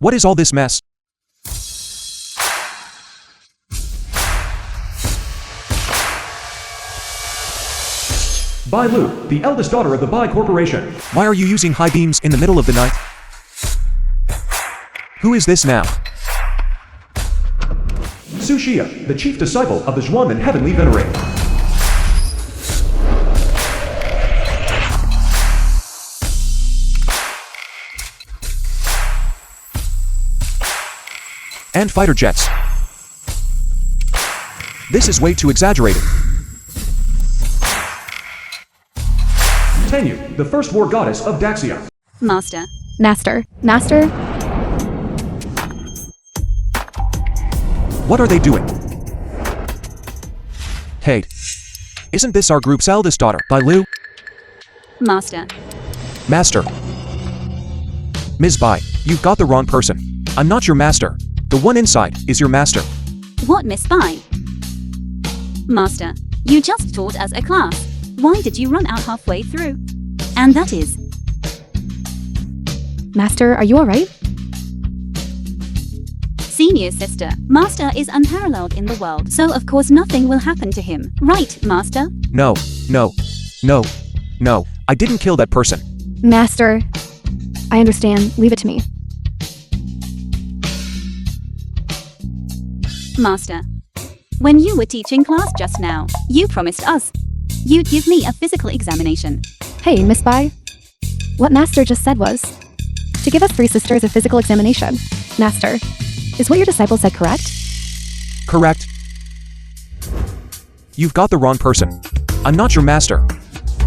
What is all this mess? Bai Lu, the eldest daughter of the Bai Corporation. Why are you using high beams in the middle of the night? Who is this now? Su Xia, the chief disciple of the Zhuan and Heavenly Venerate. And fighter jets. This is way too exaggerated. Tenyu, the first war goddess of Daxia. Master. Master. Master? What are they doing? Hey. Isn't this our group's eldest daughter, Bai Lu? Master. Master. Ms. Bai, you've got the wrong person. I'm not your master. The one inside is your master. What, Miss Bai? Master, you just taught us a class. Why did you run out halfway through? And that is... Master, are you alright? Senior sister, Master is unparalleled in the world, so of course nothing will happen to him. Right, Master? No. I didn't kill that person. Master. I understand. Leave it to me. Master. When you were teaching class just now, you promised us you'd give me a physical examination. Hey, Miss Bai. What Master just said was to give us three sisters a physical examination. Master, is what your disciple said correct? Correct. You've got the wrong person. I'm not your master.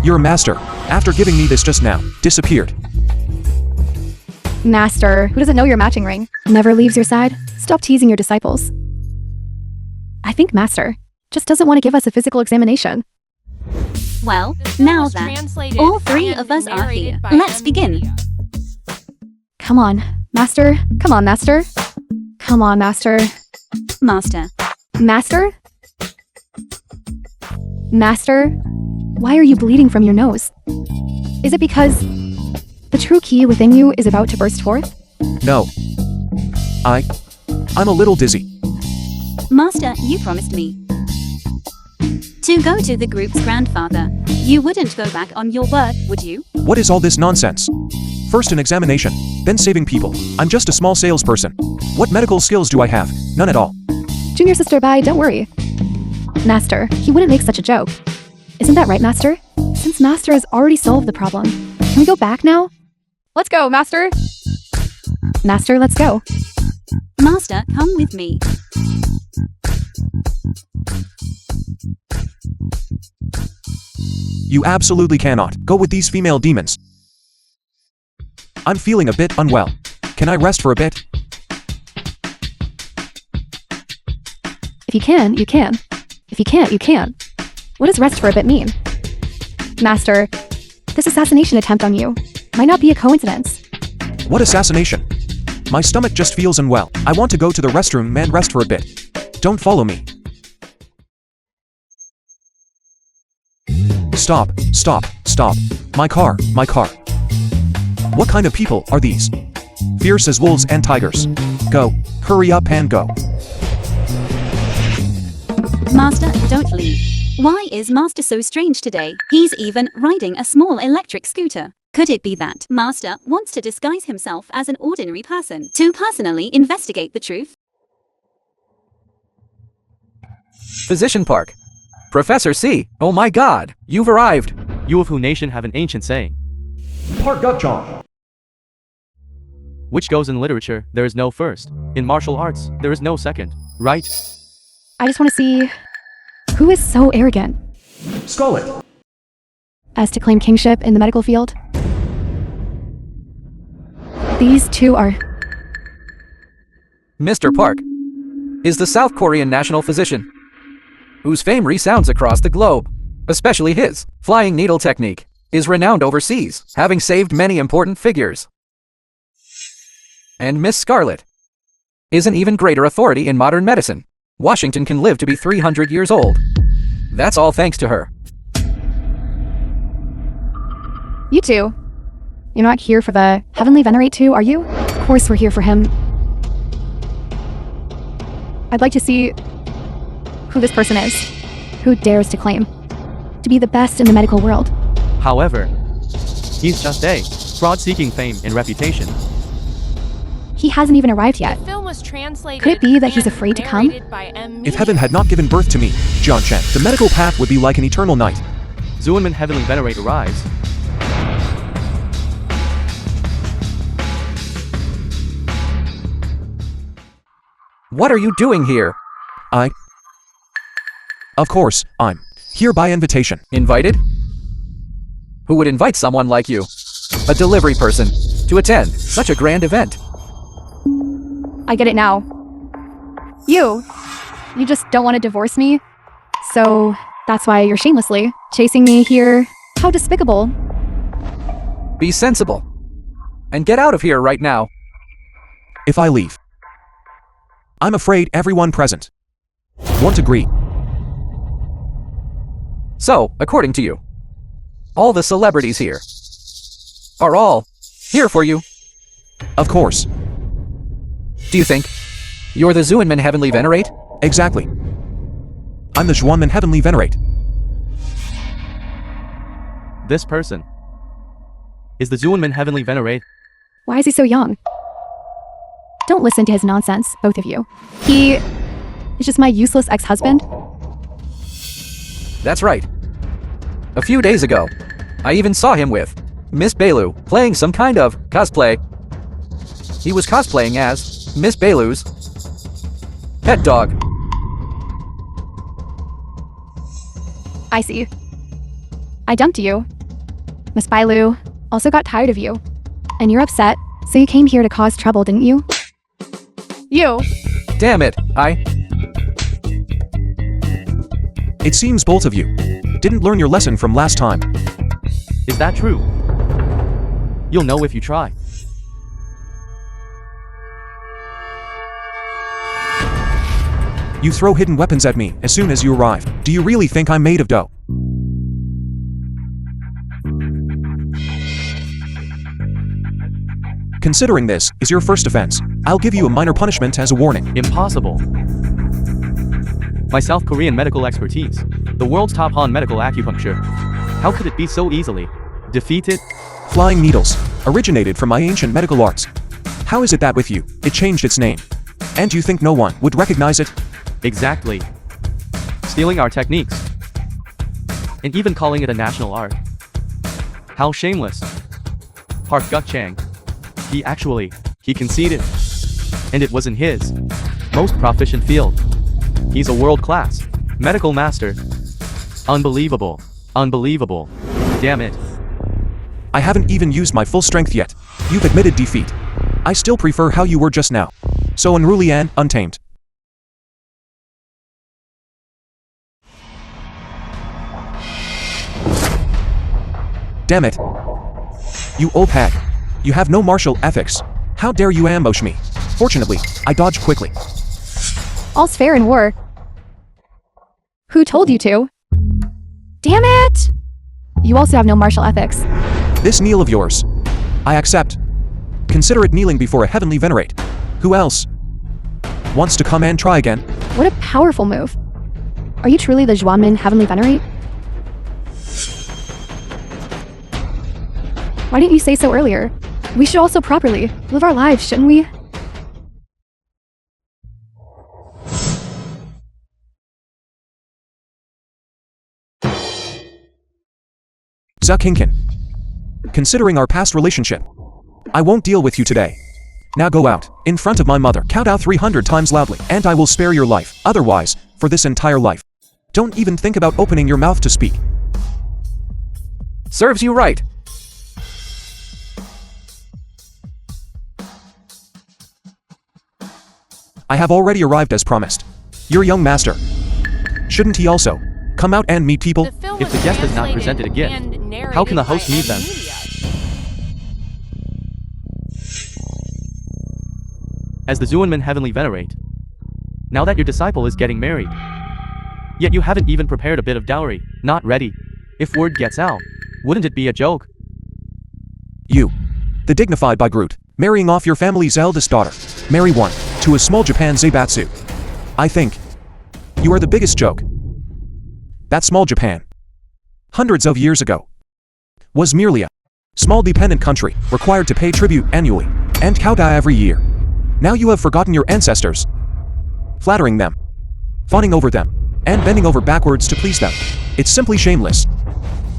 Your master, after giving me this just now, disappeared. Master, who doesn't know your matching ring, never leaves your side. Stop teasing your disciples. I think Master just doesn't want to give us a physical examination. Well, now that all three of us are here, let's begin. Come on, Master. Come on, Master. Come on, Master. Master. Master? Master? Why are you bleeding from your nose? Is it because the true key within you is about to burst forth? No. I'm a little dizzy. Master, you promised me to go to the group's grandfather. You wouldn't go back on your word, would you? What is all this nonsense? First an examination, then saving people. I'm just a small salesperson. What medical skills do I have? None at all. Junior Sister Bai, don't worry. Master, he wouldn't make such a joke. Isn't that right, Master? Since Master has already solved the problem, can we go back now? Let's go, Master! Master, let's go. Master, come with me. You absolutely cannot go with these female demons. I'm feeling a bit unwell. Can I rest for a bit? If you can, you can. If you can't, you can. What does rest for a bit mean? Master, this assassination attempt on you might not be a coincidence. What assassination? My stomach just feels unwell. I want to go to the restroom and rest for a bit. Don't follow me. Stop. My car. What kind of people are these? Fierce as wolves and tigers. Go. Hurry up and go. Master, don't leave. Why is Master so strange today? He's even riding a small electric scooter. Could it be that Master wants to disguise himself as an ordinary person to personally investigate the truth? Physician Park. Professor C, oh my god, you've arrived. You of who nation have an ancient saying, Park Gukchong. which goes in literature, there is no first. In martial arts, there is no second. Right? I just want to see who is so arrogant Scarlet. as to claim kingship in the medical field. These two are... Mr. Park is the South Korean national physician, whose fame resounds across the globe. Especially his flying needle technique is renowned overseas, having saved many important figures. And Miss Scarlet is an even greater authority in modern medicine. Washington can live to be 300 years old. That's all thanks to her. You two. You're not here for the Heavenly Venerate too, are you? Of course we're here for him. I'd like to see who this person is, who dares to claim to be the best in the medical world. However, he's just a fraud seeking fame and reputation. He hasn't even arrived yet. The film was translated. Could it be that he's afraid to come? If heaven had not given birth to me, John Chen, the medical path would be like an eternal night. Zuanman heavenly venerate arrives. What are you doing here? Of course, I'm here by invitation. Invited? Who would invite someone like you, a delivery person, to attend such a grand event? I get it now. You just don't want to divorce me? So that's why you're shamelessly chasing me here? How despicable. Be sensible. And get out of here right now. If I leave, I'm afraid everyone present won't agree. So, according to you, all the celebrities here are all here for you. Of course. Do you think you're the Zuanman Heavenly Venerate? Exactly. I'm the Xuanman Heavenly Venerate. This person is the Zuanman heavenly venerate. Why is he so young? Don't listen to his nonsense, both of you. He is just my useless ex-husband. That's right. A few days ago, I even saw him with Miss Bailu playing some kind of cosplay. He was cosplaying as Miss Bailu's pet dog. I see. I dumped you. Miss Bailu also got tired of you. And you're upset, so you came here to cause trouble, didn't you? You! Damn it, It seems both of you didn't learn your lesson from last time. Is that true? You'll know if you try. You throw hidden weapons at me as soon as you arrive. Do you really think I'm made of dough? Considering this is your first offense, I'll give you a minor punishment as a warning. Impossible. My South Korean medical expertise, the world's top on medical acupuncture. How could it be so easily defeated? Flying needles originated from my ancient medical arts. How is it that with you, it changed its name? And you think no one would recognize it? Exactly. Stealing our techniques. And even calling it a national art. How shameless. Park Guk-chang. He conceded. And it was in his most proficient field. He's a world-class medical master. Unbelievable. Unbelievable. Damn it. I haven't even used my full strength yet. You've admitted defeat. I still prefer how you were just now. So unruly and untamed. Damn it. You old hag. You have no martial ethics. How dare you ambush me? Fortunately, I dodged quickly. All's fair in war. Who told you to? Damn it! You also have no martial ethics. This kneel of yours, I accept. Consider it kneeling before a heavenly venerate. Who else wants to come and try again? What a powerful move. Are you truly the Xuanman Heavenly Venerate? Why didn't you say so earlier? We should also properly live our lives, shouldn't we? Zukinkin. Considering our past relationship, I won't deal with you today. Now go out, in front of my mother, count out 300 times loudly, and I will spare your life. Otherwise, for this entire life, don't even think about opening your mouth to speak. Serves you right. I have already arrived as promised. Your young master. Shouldn't he also come out and meet people? If the guest has not presented a gift, how can the host meet them? As the Zuanman Heavenly Venerate, now that your disciple is getting married, yet you haven't even prepared a bit of dowry, not ready. If word gets out, wouldn't it be a joke? You, the dignified by Groot, marrying off your family's eldest daughter. Marry one, to a small Japan Zaibatsu. I think you are the biggest joke. That small Japan, hundreds of years ago, was merely a small dependent country required to pay tribute annually and kowtow every year. Now you have forgotten your ancestors, flattering them, fawning over them, and bending over backwards to please them. It's simply shameless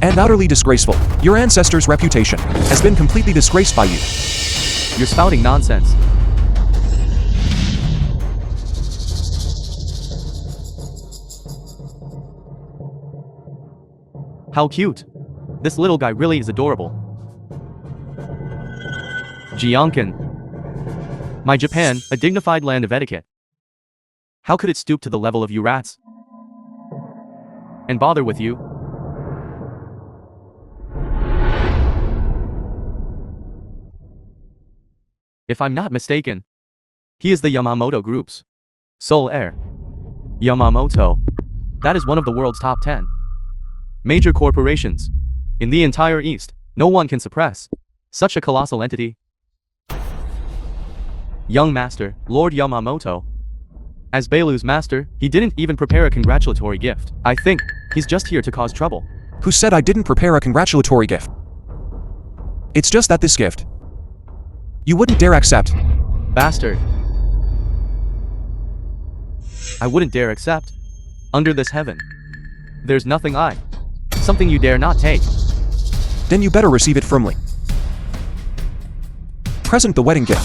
and utterly disgraceful. Your ancestors' reputation has been completely disgraced by you. You're spouting nonsense. How cute. This little guy really is adorable. Jiankin. My Japan, a dignified land of etiquette. How could it stoop to the level of you rats? And bother with you? If I'm not mistaken, he is the Yamamoto Group's sole heir. Yamamoto. That is one of the world's top 10 major corporations. In the entire East, no one can suppress such a colossal entity. Young master, Lord Yamamoto. As Beilu's master, he didn't even prepare a congratulatory gift. I think he's just here to cause trouble. Who said I didn't prepare a congratulatory gift? It's just that this gift you wouldn't dare accept. Bastard. I wouldn't dare accept. Under this heaven, there's something you dare not take. Then you better receive it firmly. Present the wedding gift.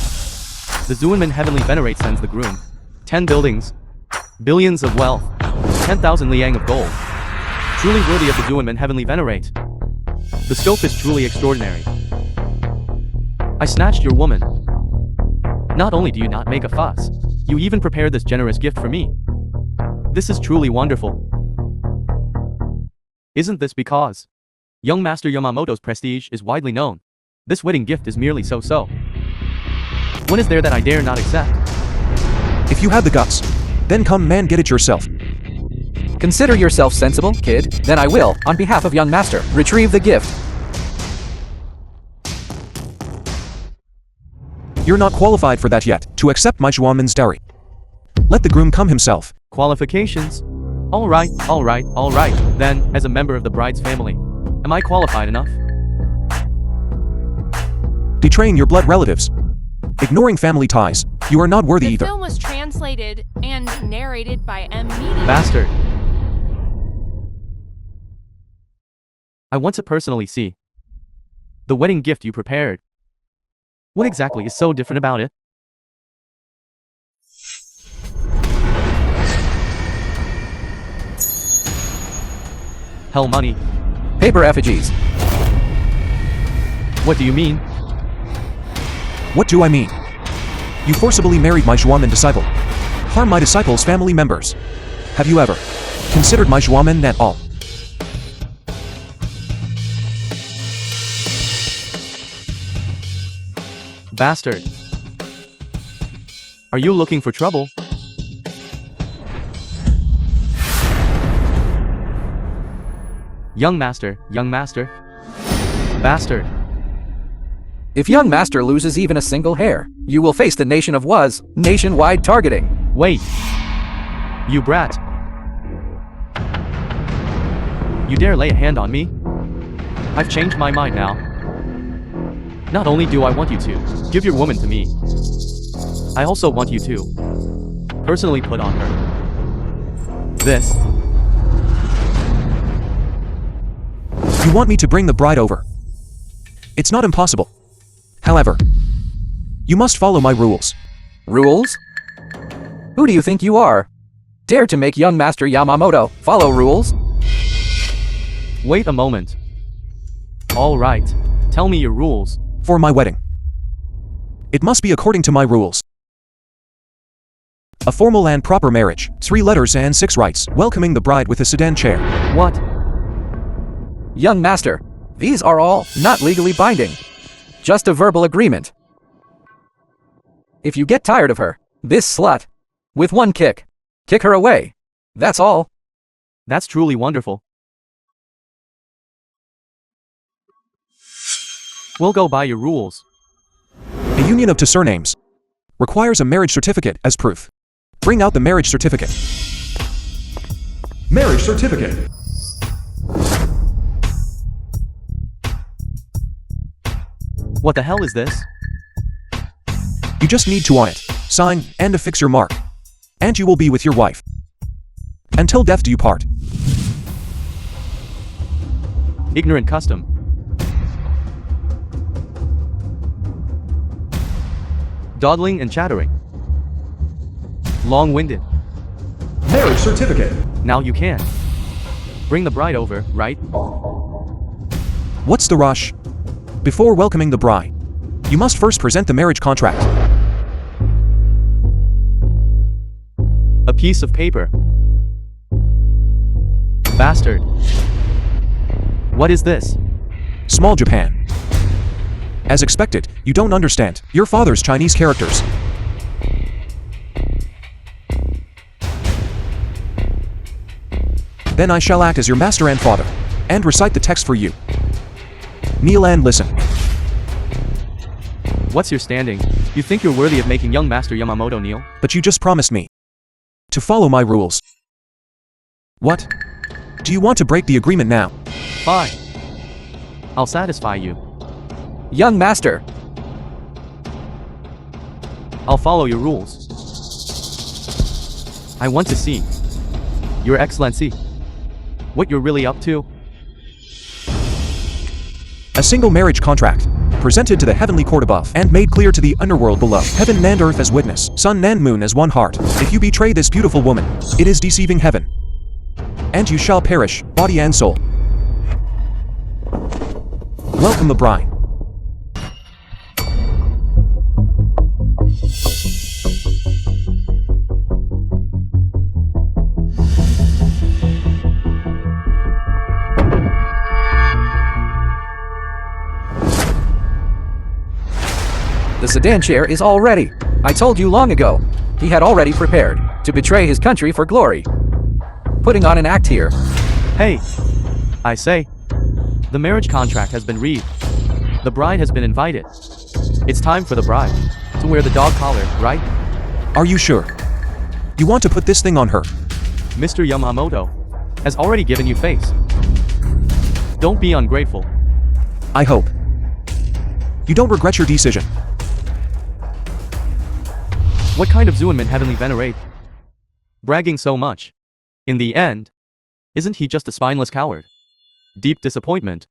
The Zuanman Heavenly Venerate sends the groom 10 buildings, billions of wealth, 10,000 liang of gold. Truly worthy of the Zuanman Heavenly Venerate. The scope is truly extraordinary. I snatched your woman. Not only do you not make a fuss, you even prepared this generous gift for me. This is truly wonderful. Isn't this because young Master Yamamoto's prestige is widely known? This wedding gift is merely so-so. What is there that I dare not accept? If you have the guts, then come man get it yourself. Consider yourself sensible, kid. Then I will, on behalf of young master, retrieve the gift. You're not qualified for that yet, to accept my Zhuanman's dowry. Let the groom come himself. Qualifications? Alright. Then, as a member of the bride's family, am I qualified enough? Betraying your blood relatives, ignoring family ties, you are not worthy either. The film was translated and narrated by M. Media. Bastard. I want to personally see the wedding gift you prepared. What exactly is so different about it? Hell money. Paper effigies. What do you mean? What do I mean? You forcibly married my Zhuanman disciple. Harm my disciple's family members. Have you ever considered my Zhuanman at all? Bastard. Are you looking for trouble? Young master. Bastard. If young master loses even a single hair, you will face the nation of was nationwide targeting. Wait. You brat. You dare lay a hand on me? I've changed my mind now. Not only do I want you to give your woman to me, I also want you to personally put on her this. You want me to bring the bride over? It's not impossible. However, you must follow my rules. Rules? Who do you think you are? Dare to make young master Yamamoto follow rules? Wait a moment. All right, tell me your rules. For my wedding, it must be according to my rules. A formal and proper marriage, 3 letters and 6 rights, welcoming the bride with a sedan chair. What? Young master, these are all not legally binding. Just a verbal agreement. If you get tired of her, this slut, with one kick her away. That's all. That's truly wonderful. We'll go by your rules. A union of 2 surnames requires a marriage certificate as proof. Bring out the marriage certificate. Marriage certificate. What the hell is this? You just need to it, sign, and affix your mark. And you will be with your wife. Until death do you part. Ignorant custom. Dawdling and chattering. Long-winded. Marriage certificate. Now you can. Bring the bride over, right? What's the rush? Before welcoming the bride, you must first present the marriage contract. A piece of paper. Bastard. What is this? Small Japan. As expected, you don't understand your father's Chinese characters. Then I shall act as your master and father, and recite the text for you. Kneel and listen. What's your standing? You think you're worthy of making young Master Yamamoto kneel? But you just promised me to follow my rules. What? Do you want to break the agreement now? Fine. I'll satisfy you. Young master. I'll follow your rules. I want to see, Your Excellency, what you're really up to. A single marriage contract, presented to the heavenly court above, and made clear to the underworld below. Heaven and earth as witness, sun and moon as one heart. If you betray this beautiful woman, it is deceiving heaven. And you shall perish, body and soul. Welcome the bride. The sedan chair is all ready. I told you long ago. He had already prepared to betray his country for glory. Putting on an act here. Hey, I say, the marriage contract has been read. The bride has been invited. It's time for the bride to wear the dog collar, right? Are you sure? You want to put this thing on her? Mr. Yamamoto has already given you face. Don't be ungrateful. I hope you don't regret your decision. What kind of Zuenman heavenly venerate? Bragging so much. In the end, isn't he just a spineless coward? Deep disappointment.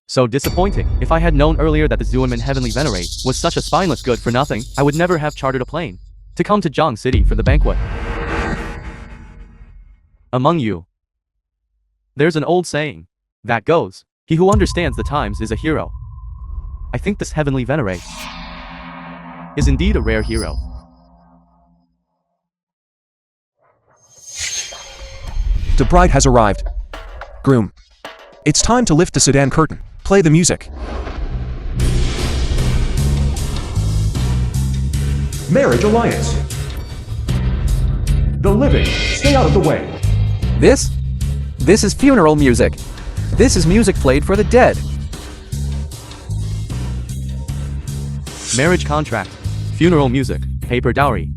So disappointing. If I had known earlier that the Zuenman heavenly venerate was such a spineless good for nothing, I would never have chartered a plane to come to Zhang City for the banquet. Among you, there's an old saying that goes, he who understands the times is a hero. I think this heavenly venerate is indeed a rare hero. The bride has arrived. Groom. It's time to lift the sedan curtain. Play the music. Marriage alliance. The living, stay out of the way. This is funeral music. This is music played for the dead. Marriage contract, funeral music, paper dowry.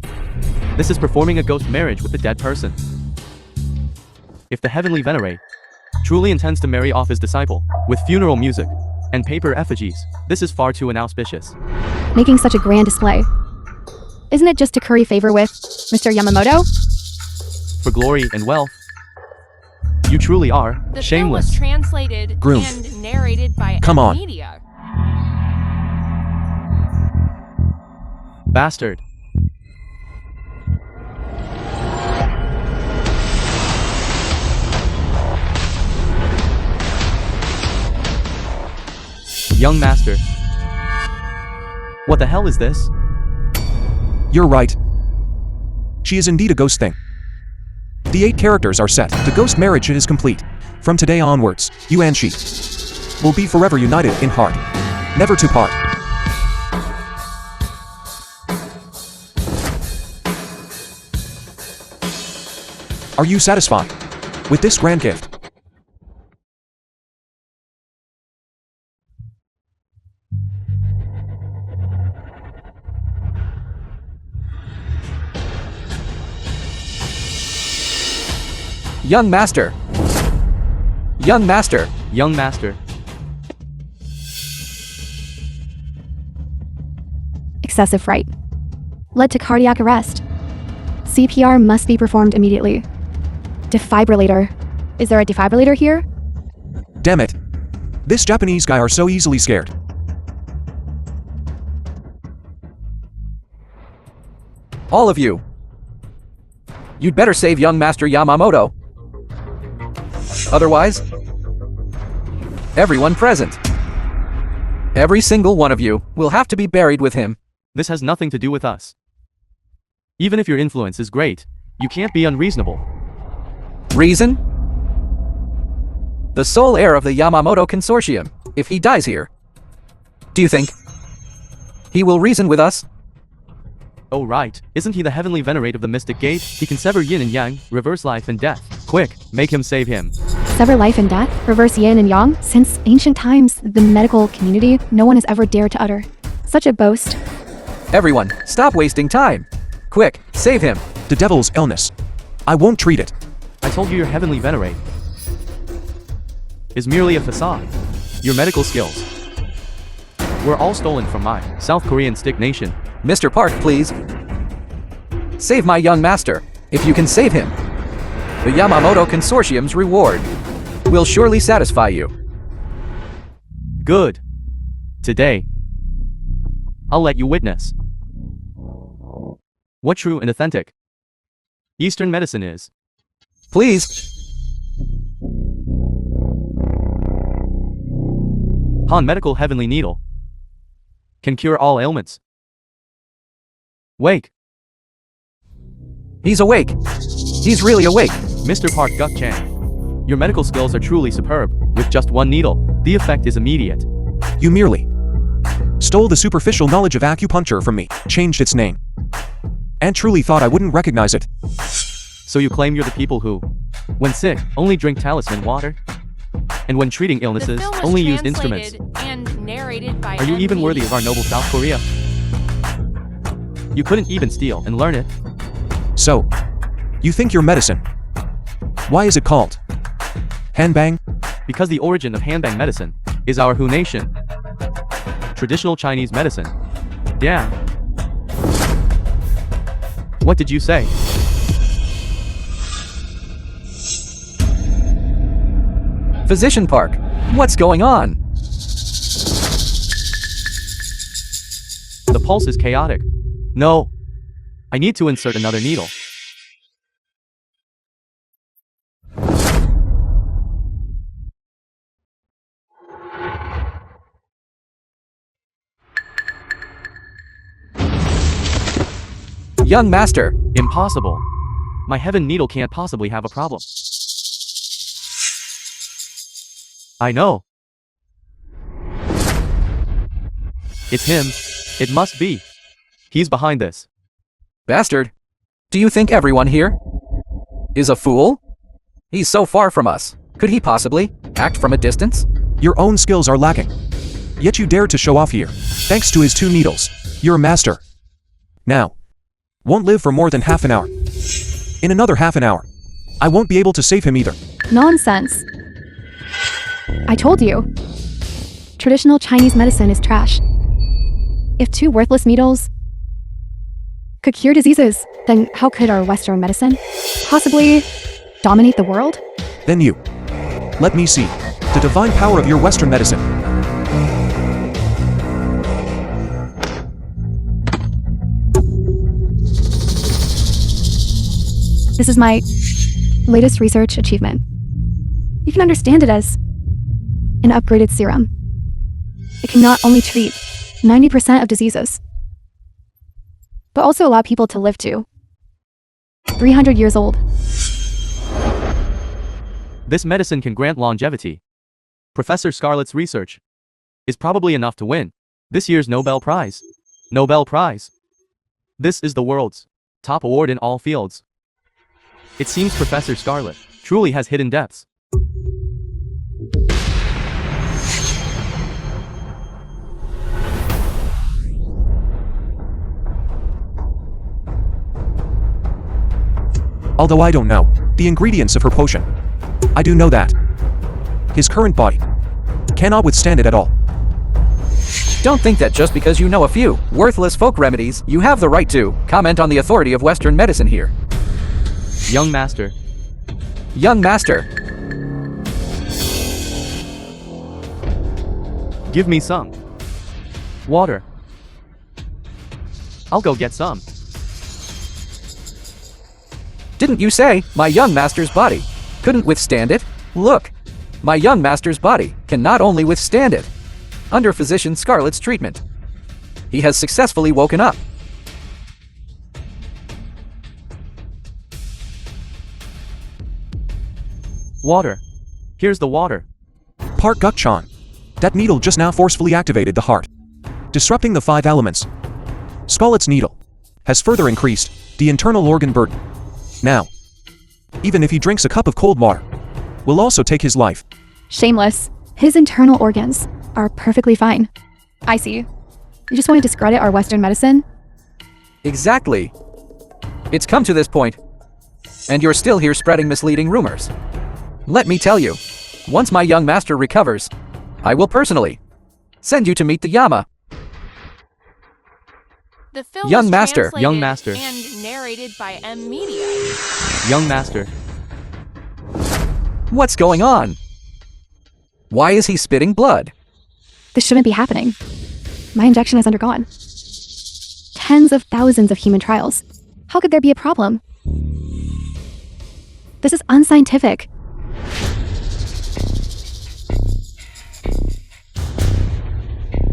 This is performing a ghost marriage with the dead person. If the heavenly venerate truly intends to marry off his disciple with funeral music and paper effigies, this is far too inauspicious. Making such a grand display. Isn't it just to curry favor with Mr. Yamamoto? For glory and wealth, you truly are The film shameless. was translated Groom. and narrated by Come on. Media. Bastard. Young master. What the hell is this? You're right. She is indeed a ghost thing. The 8 characters are set. The ghost marriage is complete. From today onwards, you and she will be forever united in heart, never to part. Are you satisfied with this grand gift? Young Master. Young Master. Young Master. Excessive fright. Led to cardiac arrest. CPR must be performed immediately. Defibrillator. Is there a defibrillator here? Damn it. This Japanese guy are so easily scared. All of you. You'd better save young Master Yamamoto. Otherwise, everyone present, every single one of you, will have to be buried with him. This has nothing to do with us. Even if your influence is great, you can't be unreasonable. Reason? The sole heir of the Yamamoto consortium. If he dies here, do you think he will reason with us? Oh right, isn't he the heavenly venerate of the mystic gate? He can sever yin and yang, reverse life and death. Quick, make him save him. Sever life and death? Reverse yin and yang? Since ancient times, the medical community, no one has ever dared to utter such a boast. Everyone, stop wasting time. Quick, save him. The devil's illness. I won't treat it. I told you your heavenly venerate is merely a facade. Your medical skills were all stolen from my South Korean stick nation. Mr. Park, please. Save my young master. If you can save him, the Yamamoto consortium's reward will surely satisfy you. Good. Today, I'll let you witness what true and authentic Eastern medicine is. Please. Han medical heavenly needle can cure all ailments. Wake. He's awake. He's really awake. Mr. Park Guk-chan, your medical skills are truly superb. With just one needle, the effect is immediate. You merely stole the superficial knowledge of acupuncture from me, changed its name, and truly thought I wouldn't recognize it. So you claim you're the people who, when sick, only drink talisman water? And when treating illnesses, The film was only used instruments? translated and narrated by Are you even ME. worthy of our noble South Korea? You couldn't even steal and learn it. So, you think your medicine? Why is it called Hanbang? Because the origin of Hanbang medicine is our Hu nation. Traditional Chinese medicine. Yeah. What did you say? Physician Park, what's going on? The pulse is chaotic. No. I need to insert another needle. Young master. Impossible. My heaven needle can't possibly have a problem. I know. It's him. It must be. He's behind this. Bastard. Do you think everyone here is a fool? He's so far from us. Could he possibly act from a distance? Your own skills are lacking. Yet you dared to show off here. Thanks to his 2 needles. You're a master. Now, won't live for more than half an hour. In another half an hour, I won't be able to save him either. Nonsense. I told you. Traditional Chinese medicine is trash. If 2 worthless needles could cure diseases, then how could our Western medicine possibly dominate the world? Then you. Let me see the divine power of your Western medicine. This is my latest research achievement. You can understand it as an upgraded serum. It can not only treat 90% of diseases, but also allow people to live to 300 years old. This medicine can grant longevity. Professor Scarlett's research is probably enough to win this year's Nobel Prize. Nobel Prize. This is the world's top award in all fields. It seems Professor Scarlett truly has hidden depths. Although I don't know the ingredients of her potion, I do know that his current body cannot withstand it at all. Don't think that just because you know a few worthless folk remedies, you have the right to comment on the authority of Western medicine here. Young master. Young master, Give me some. Water. I'll go get some. didn't you say my young master's body couldn't withstand it? Look, my young master's body can not only withstand it, under Physician Scarlet's treatment, he has successfully woken up. Water. Here's the water. Park Guk-chan. That needle just now forcefully activated the heart, disrupting the 5 elements. Scarlet's needle has further increased the internal organ burden. Now, even if he drinks a cup of cold water, will also take his life. Shameless. His internal organs are perfectly fine. I see. You just want to discredit our Western medicine? Exactly. It's come to this point, and you're still here spreading misleading rumors. Let me tell you, once my young master recovers, I will personally send you to meet the Yama. The film Young was master. translated Young master. and narrated by M Media. Young master. What's going on? Why is he spitting blood? This shouldn't be happening. My injection has undergone tens of thousands of human trials. How could there be a problem? This is unscientific.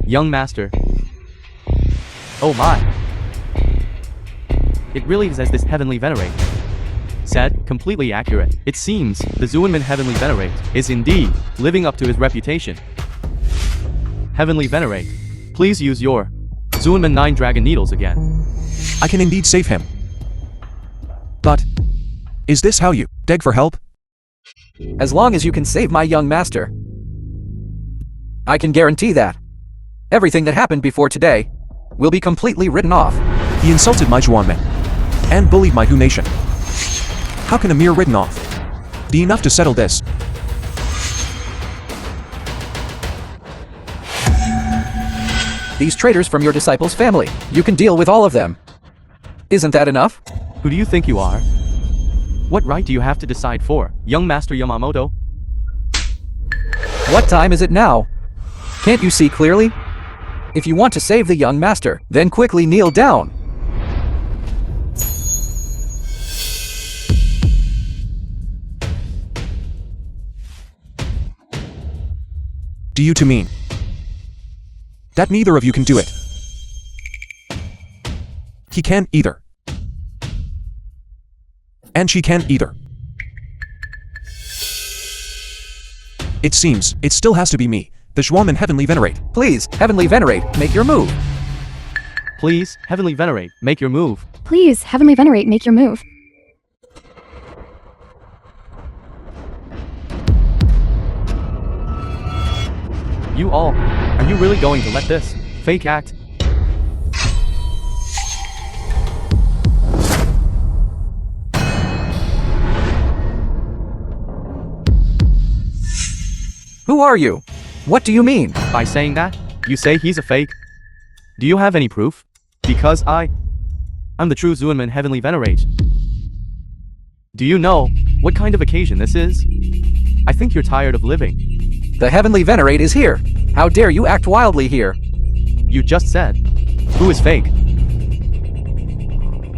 Young master. Oh my. It really is as this heavenly venerate said, completely accurate. It seems the Zuenman heavenly venerate is indeed living up to his reputation. Heavenly venerate, please use your Zuenman 9 dragon needles again. I can indeed save him. But, is this how you beg for help? As long as you can save my young master, I can guarantee that everything that happened before today will be completely written off. He insulted my Juanmen and bullied my Hu nation. How can a mere written off be enough to settle this? These traitors from your disciples' family, you can deal with all of them. Isn't that enough? Who do you think you are? What right do you have to decide for, young master Yamamoto? What time is it now? Can't you see clearly? If you want to save the young master, then quickly kneel down. Do you to mean that neither of you can do it? He can't either. And she can't either. It seems it still has to be me, the Xuanman Heavenly Venerate. Please, Heavenly Venerate, make your move. Please, heavenly venerate, make your move. Please, Heavenly Venerate, make your move. You all, are you really going to let this fake act? Who are you? What do you mean? By saying that, you say he's a fake? Do you have any proof? Because I'm the true Zuenman Heavenly Venerate. Do you know what kind of occasion this is? I think you're tired of living. The Heavenly Venerate is here. How dare you act wildly here? You just said, who is fake?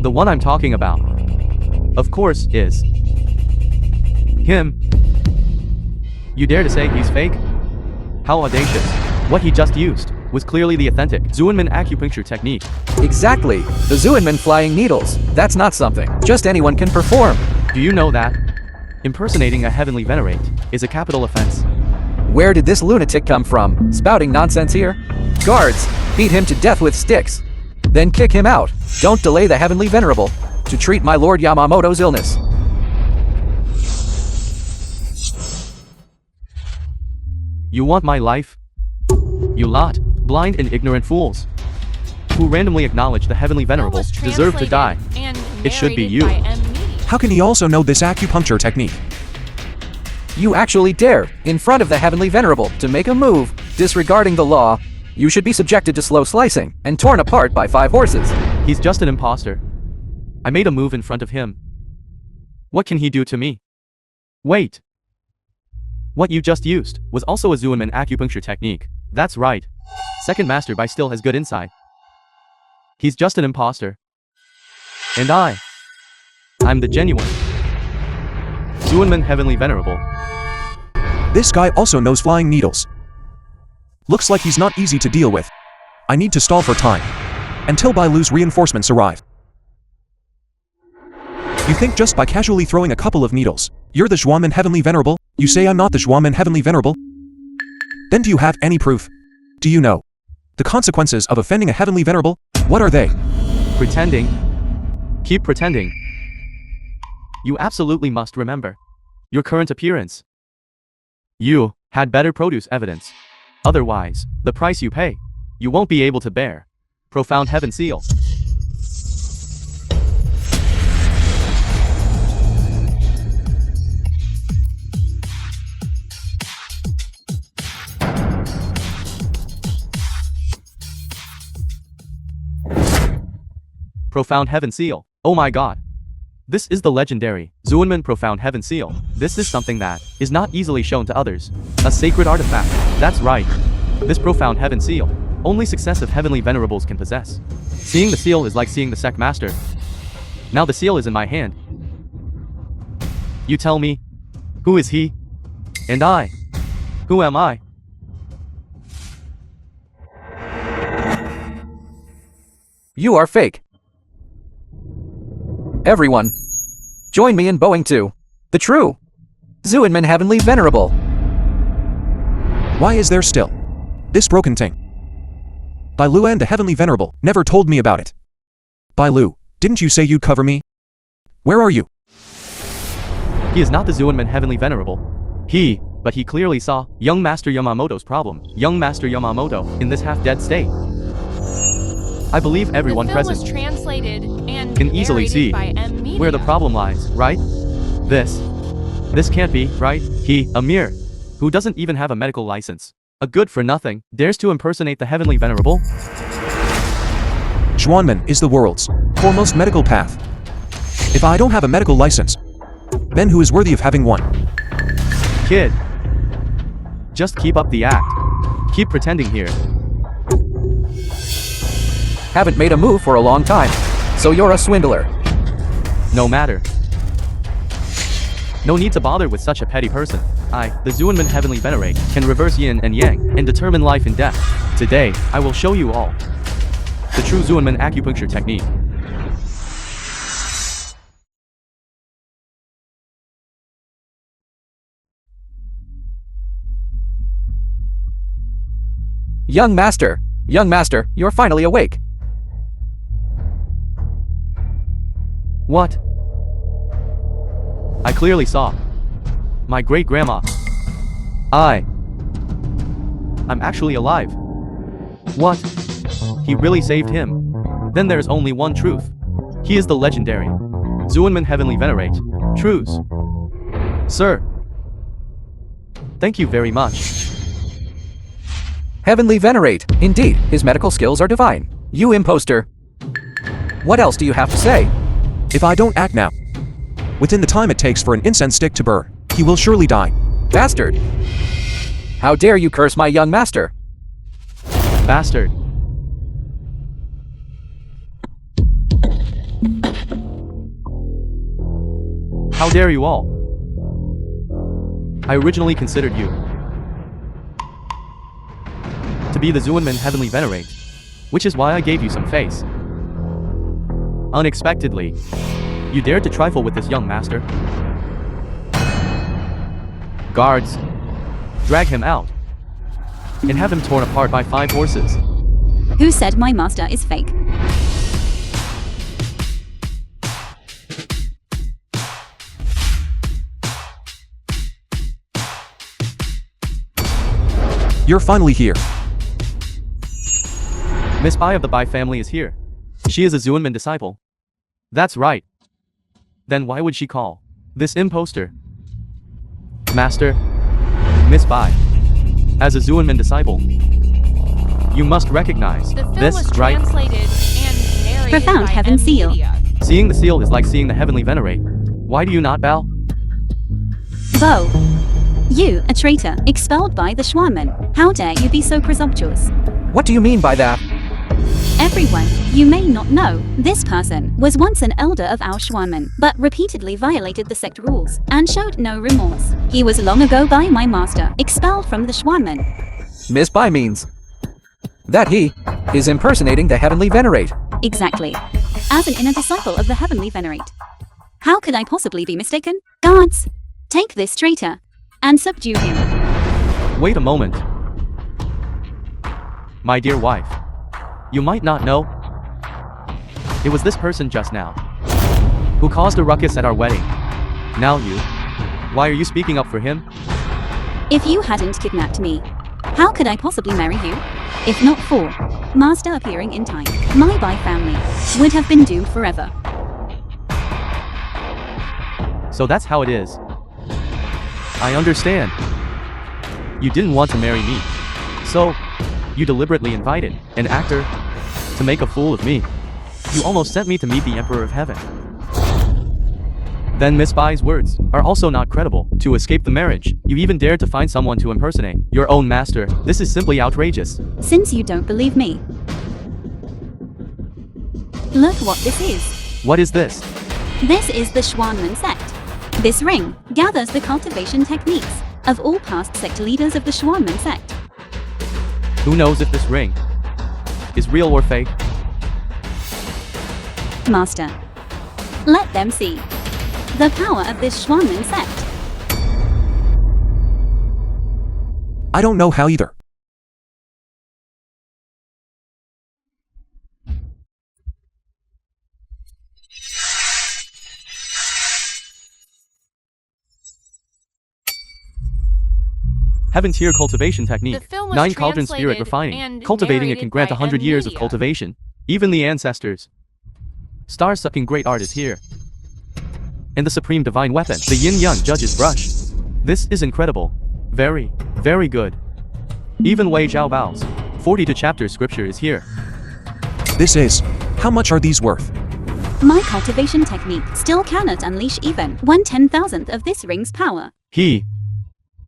The one I'm talking about, of course, is him. You dare to say he's fake? How audacious. What he just used was clearly the authentic Zuenman acupuncture technique. Exactly. The Zuenman flying needles. That's not something just anyone can perform. Do you know that impersonating a heavenly venerate is a capital offense? Where did this lunatic come from, spouting nonsense here? Guards, beat him to death with sticks. Then kick him out. Don't delay the Heavenly Venerable to treat my Lord Yamamoto's illness. You want my life? You lot, blind and ignorant fools, who randomly acknowge the Heavenly The film Venerable was deserve to die. translated and It should be narrated you. by M Media. How can he also know this acupuncture technique? You actually dare, in front of the Heavenly Venerable, to make a move, disregarding the law. You should be subjected to slow slicing and torn apart by 5 horses. He's just an imposter. I made a move in front of him. What can he do to me? Wait. What you just used was also a Zuenman acupuncture technique. That's right. Second Master Bai still has good insight. He's just an imposter. And I'm the genuine Zuenman Heavenly Venerable. This guy also knows flying needles. Looks like he's not easy to deal with. I need to stall for time until Bai Lu's reinforcements arrive. You think just by casually throwing a couple of needles, you're the Xuanmen Heavenly Venerable? You say I'm not the Xuanmen Heavenly Venerable? Then do you have any proof? Do you know the consequences of offending a Heavenly Venerable? What are they? Pretending. Keep pretending. You absolutely must remember your current appearance. You had better produce evidence. Otherwise, the price you pay, you won't be able to bear. Profound Heaven Seal. Profound Heaven Seal. Oh my god. This is the legendary Zuenman Profound Heaven Seal. This is something that is not easily shown to others. A sacred artifact. That's right. This Profound Heaven Seal, only successive Heavenly Venerables can possess. Seeing the seal is like seeing the Sect Master. Now the seal is in my hand. You tell me, who is he? And I, who am I? You are fake. Everyone, join me in bowing to the true Zuenman Heavenly Venerable. Why is there still this broken thing? Bai Lu and the Heavenly Venerable never told me about it. Bai Lu, didn't you say you'd cover me? Where are you? He is not the Zuenman Heavenly Venerable. But he clearly saw young Master Yamamoto's problem. Young Master Yamamoto in this half-dead state. I believe everyone the film present was translated and can easily narrated see by M Media. where the problem lies, right? This can't be, right? He, Amir, who doesn't even have a medical license, a good-for-nothing, dares to impersonate the Heavenly Venerable? Xuanmen is the world's foremost medical path. If I don't have a medical license, then who is worthy of having one? Kid, just keep up the act. Keep pretending here. Haven't made a move for a long time, so you're a swindler. No matter. No need to bother with such a petty person. I, the Zuenman Heavenly Venerate, can reverse yin and yang and determine life and death. Today, I will show you all the true Zuenman acupuncture technique. Young Master, you're finally awake. What? I clearly saw my great-grandma. I'm actually alive. What? He really saved him. Then there's only one truth. He is the legendary Zuenman Heavenly Venerate. Trues. Sir. Thank you very much. Heavenly Venerate, indeed, his medical skills are divine. You imposter. What else do you have to say? If I don't act now, within the time it takes for an incense stick to burn, he will surely die. Bastard! How dare you curse my young master? Bastard. How dare you all? I originally considered you to be the Zuenman Heavenly Venerate, which is why I gave you some face. Unexpectedly, you dared to trifle with this young master. Guards, drag him out and have him torn apart by 5 horses. Who said my master is fake? You're finally here. Miss Bai of the Bai family is here. She is a Zuenman disciple. That's right. Then why would she call this imposter Master Miss Bai as a Zuanman disciple? You must recognize The film this, was right? translated and narrated Profound by Heaven Seal. Media. Seeing the seal is like seeing the heavenly venerate. Why do you not bow? Bo. You, a traitor, expelled by the Schwarman. How dare you be so presumptuous? What do you mean by that? Everyone, you may not know, this person was once an elder of our Schwarman, but repeatedly violated the sect rules and showed no remorse. He was long ago by my master, expelled from the Schwarman. Miss Bai means that he is impersonating the heavenly venerate. Exactly. As an inner disciple of the heavenly venerate. How could I possibly be mistaken? Guards, take this traitor and subdue him. Wait a moment. My dear wife, you might not know. It was this person just now who caused a ruckus at our wedding. Now you, why are you speaking up for him? If you hadn't kidnapped me, how could I possibly marry you? If not for Master appearing in time, my Bai family would have been doomed forever. So that's how it is. I understand. You didn't want to marry me. So, you deliberately invited an actor to make a fool of me. You almost sent me to meet the Emperor of Heaven. Then Miss Bai's words are also not credible. To escape the marriage, you even dared to find someone to impersonate your own master. This is simply outrageous. Since you don't believe me, look what this is. What is this? This is the Schwanman sect. This ring gathers the cultivation techniques of all past sect leaders of the Schwanman sect. Who knows if this ring is real or fake? Master, let them see the power of this Schwanman sect. I don't know how either. Heaven tier cultivation technique. The film was 9 cauldron spirit translated refining. and Cultivating it can narrated grant by 100 years of Media. cultivation. Even the ancestors. Star sucking great art is here. And the supreme divine weapon, the yin yang judge's brush. This is incredible. Very, very good. Even Wei Zhao Bao's 42 chapter scripture is here. This is. How much are these worth? My cultivation technique still cannot unleash even 1/10,000th of this ring's power.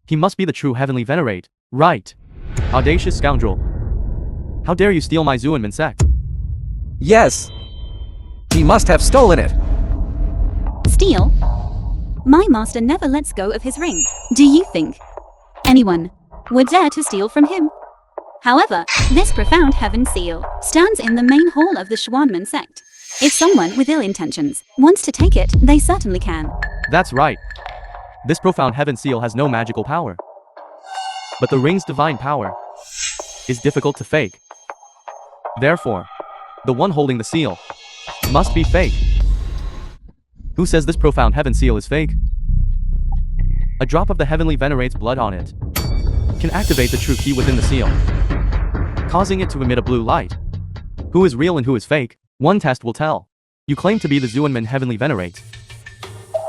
He must be the true heavenly venerate. Right. Audacious scoundrel. How dare you steal my Zuanman sect? Yes. He must have stolen it. Steal? My master never lets go of his ring. Do you think anyone would dare to steal from him? However, this profound heaven seal stands in the main hall of the Schwanman sect. If someone with ill intentions wants to take it, they certainly can. That's right. This profound heaven seal has no magical power. But the ring's divine power is difficult to fake. Therefore, the one holding the seal must be fake. Who says this profound heaven seal is fake? A drop of the heavenly venerate's blood on it can activate the true key within the seal, causing it to emit a blue light. Who is real and who is fake? One test will tell. You claim to be the Zuanman heavenly venerate.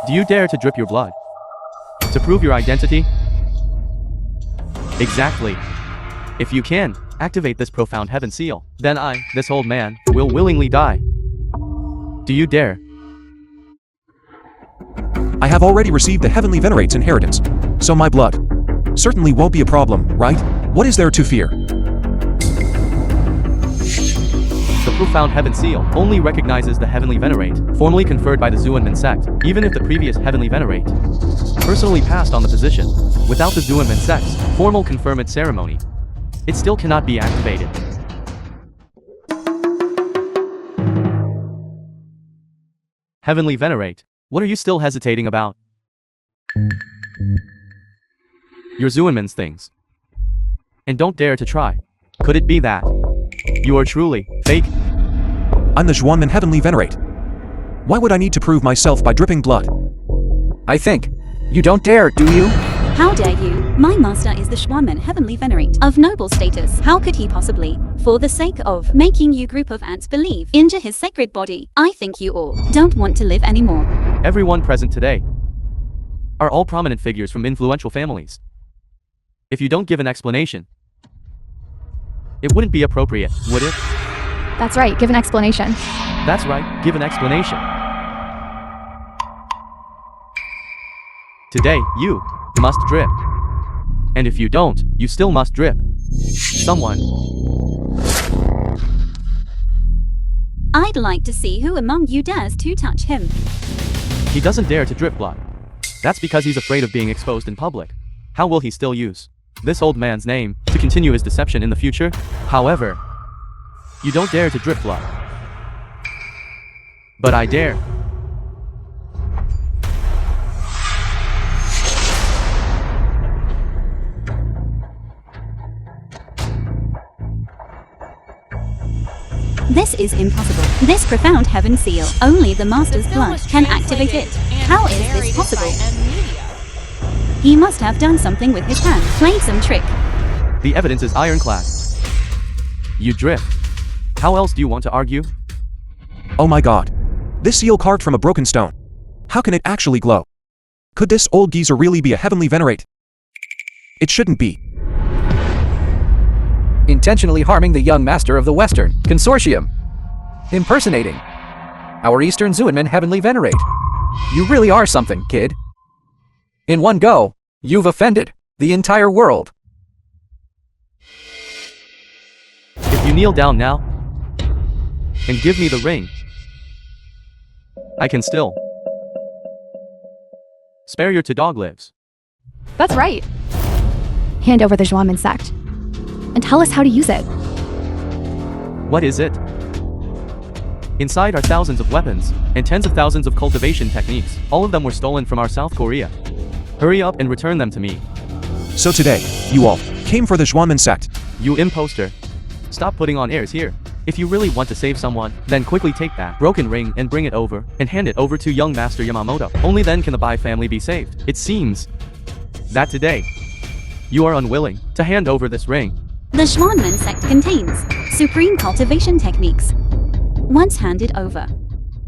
Do you dare to drip your blood to prove your identity? Exactly. If you can, activate this profound heaven seal. Then I, this old man, will willingly die. Do you dare? I have already received the heavenly venerate's inheritance, so my blood certainly won't be a problem, right? What is there to fear? The profound heaven seal only recognizes the heavenly venerate, formally conferred by the Zuanman sect, even if the previous heavenly venerate personally passed on the position. Without the Zuanman sect's formal conferment ceremony, it still cannot be activated. Heavenly venerate, what are you still hesitating about? Your Zuanman's things. And don't dare to try. Could it be that you are truly fake? I'm the Zhuanman heavenly venerate. Why would I need to prove myself by dripping blood? I think. You don't dare, do you? How dare you? My master is the Schwanman heavenly venerate of noble status. How could he possibly, for the sake of making you group of ants believe, injure his sacred body? I think you all don't want to live anymore. Everyone present today are all prominent figures from influential families. If you don't give an explanation, it wouldn't be appropriate, would it? That's right, give an explanation. That's right, give an explanation. Today, you must drip. And if you don't, you still must drip. Someone. I'd like to see who among you dares to touch him. He doesn't dare to drip blood. That's because he's afraid of being exposed in public. How will he still use this old man's name to continue his deception in the future? However, you don't dare to drip blood. But I dare. This is impossible. This profound heaven seal, only the Master's blood can activate it. How is this possible? He must have done something with his hand, played some trick. The evidence is ironclad. You drip. How else do you want to argue? Oh my god. This seal carved from a broken stone. How can it actually glow? Could this old geezer really be a heavenly venerate? It shouldn't be. Intentionally harming the young master of the Western Consortium. Impersonating our Eastern Zuinman heavenly venerate. You really are something, kid. In one go, you've offended the entire world. If you kneel down now and give me the ring, I can still spare your two dog lives. That's right. Hand over the Zhuamen sect. And tell us how to use it. What is it? Inside are thousands of weapons and tens of thousands of cultivation techniques. All of them were stolen from our South Korea. Hurry up and return them to me. So today, you all came for the Zhuamen sect. You imposter. Stop putting on airs here. If you really want to save someone, then quickly take that broken ring and bring it over and hand it over to young Master Yamamoto. Only then can the Bai family be saved. It seems that today, you are unwilling to hand over this ring. The Zhuamen sect contains supreme cultivation techniques. Once handed over,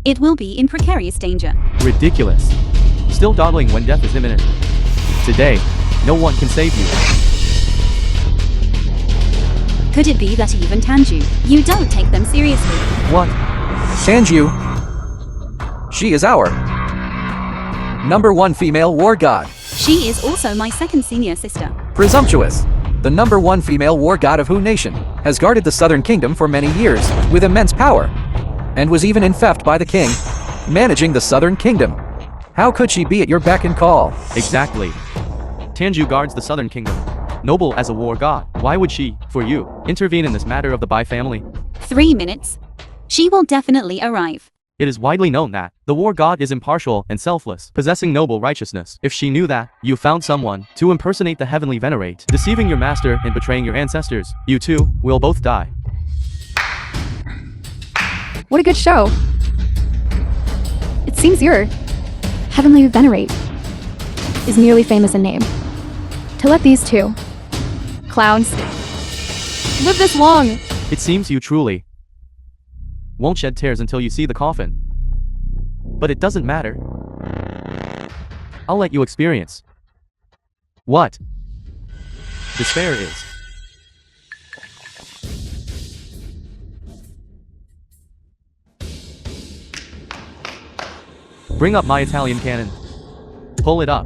it will be in precarious danger. Ridiculous. Still dawdling when death is imminent. Today, no one can save you. Could it be that even Tanju, you don't take them seriously? What? Tanju? She is our #1 female war god. She is also my second senior sister. Presumptuous. The #1 female war god of Hu Nation has guarded the Southern Kingdom for many years with immense power, and was even infected by the king, managing the Southern Kingdom. How could she be at your beck and call? Exactly. Tanju guards the Southern Kingdom. Noble as a war god, why would she, for you, intervene in this matter of the Bai family? 3 minutes. She will definitely arrive. It is widely known that the war god is impartial and selfless, possessing noble righteousness. If she knew that you found someone to impersonate the heavenly venerate, deceiving your master and betraying your ancestors, you two will both die. What a good show. It seems your heavenly venerate is merely famous in name. To let these two clowns live this long. It seems you truly won't shed tears until you see the coffin. But it doesn't matter. I'll let you experience what despair is. Bring up my Italian cannon. Pull it up.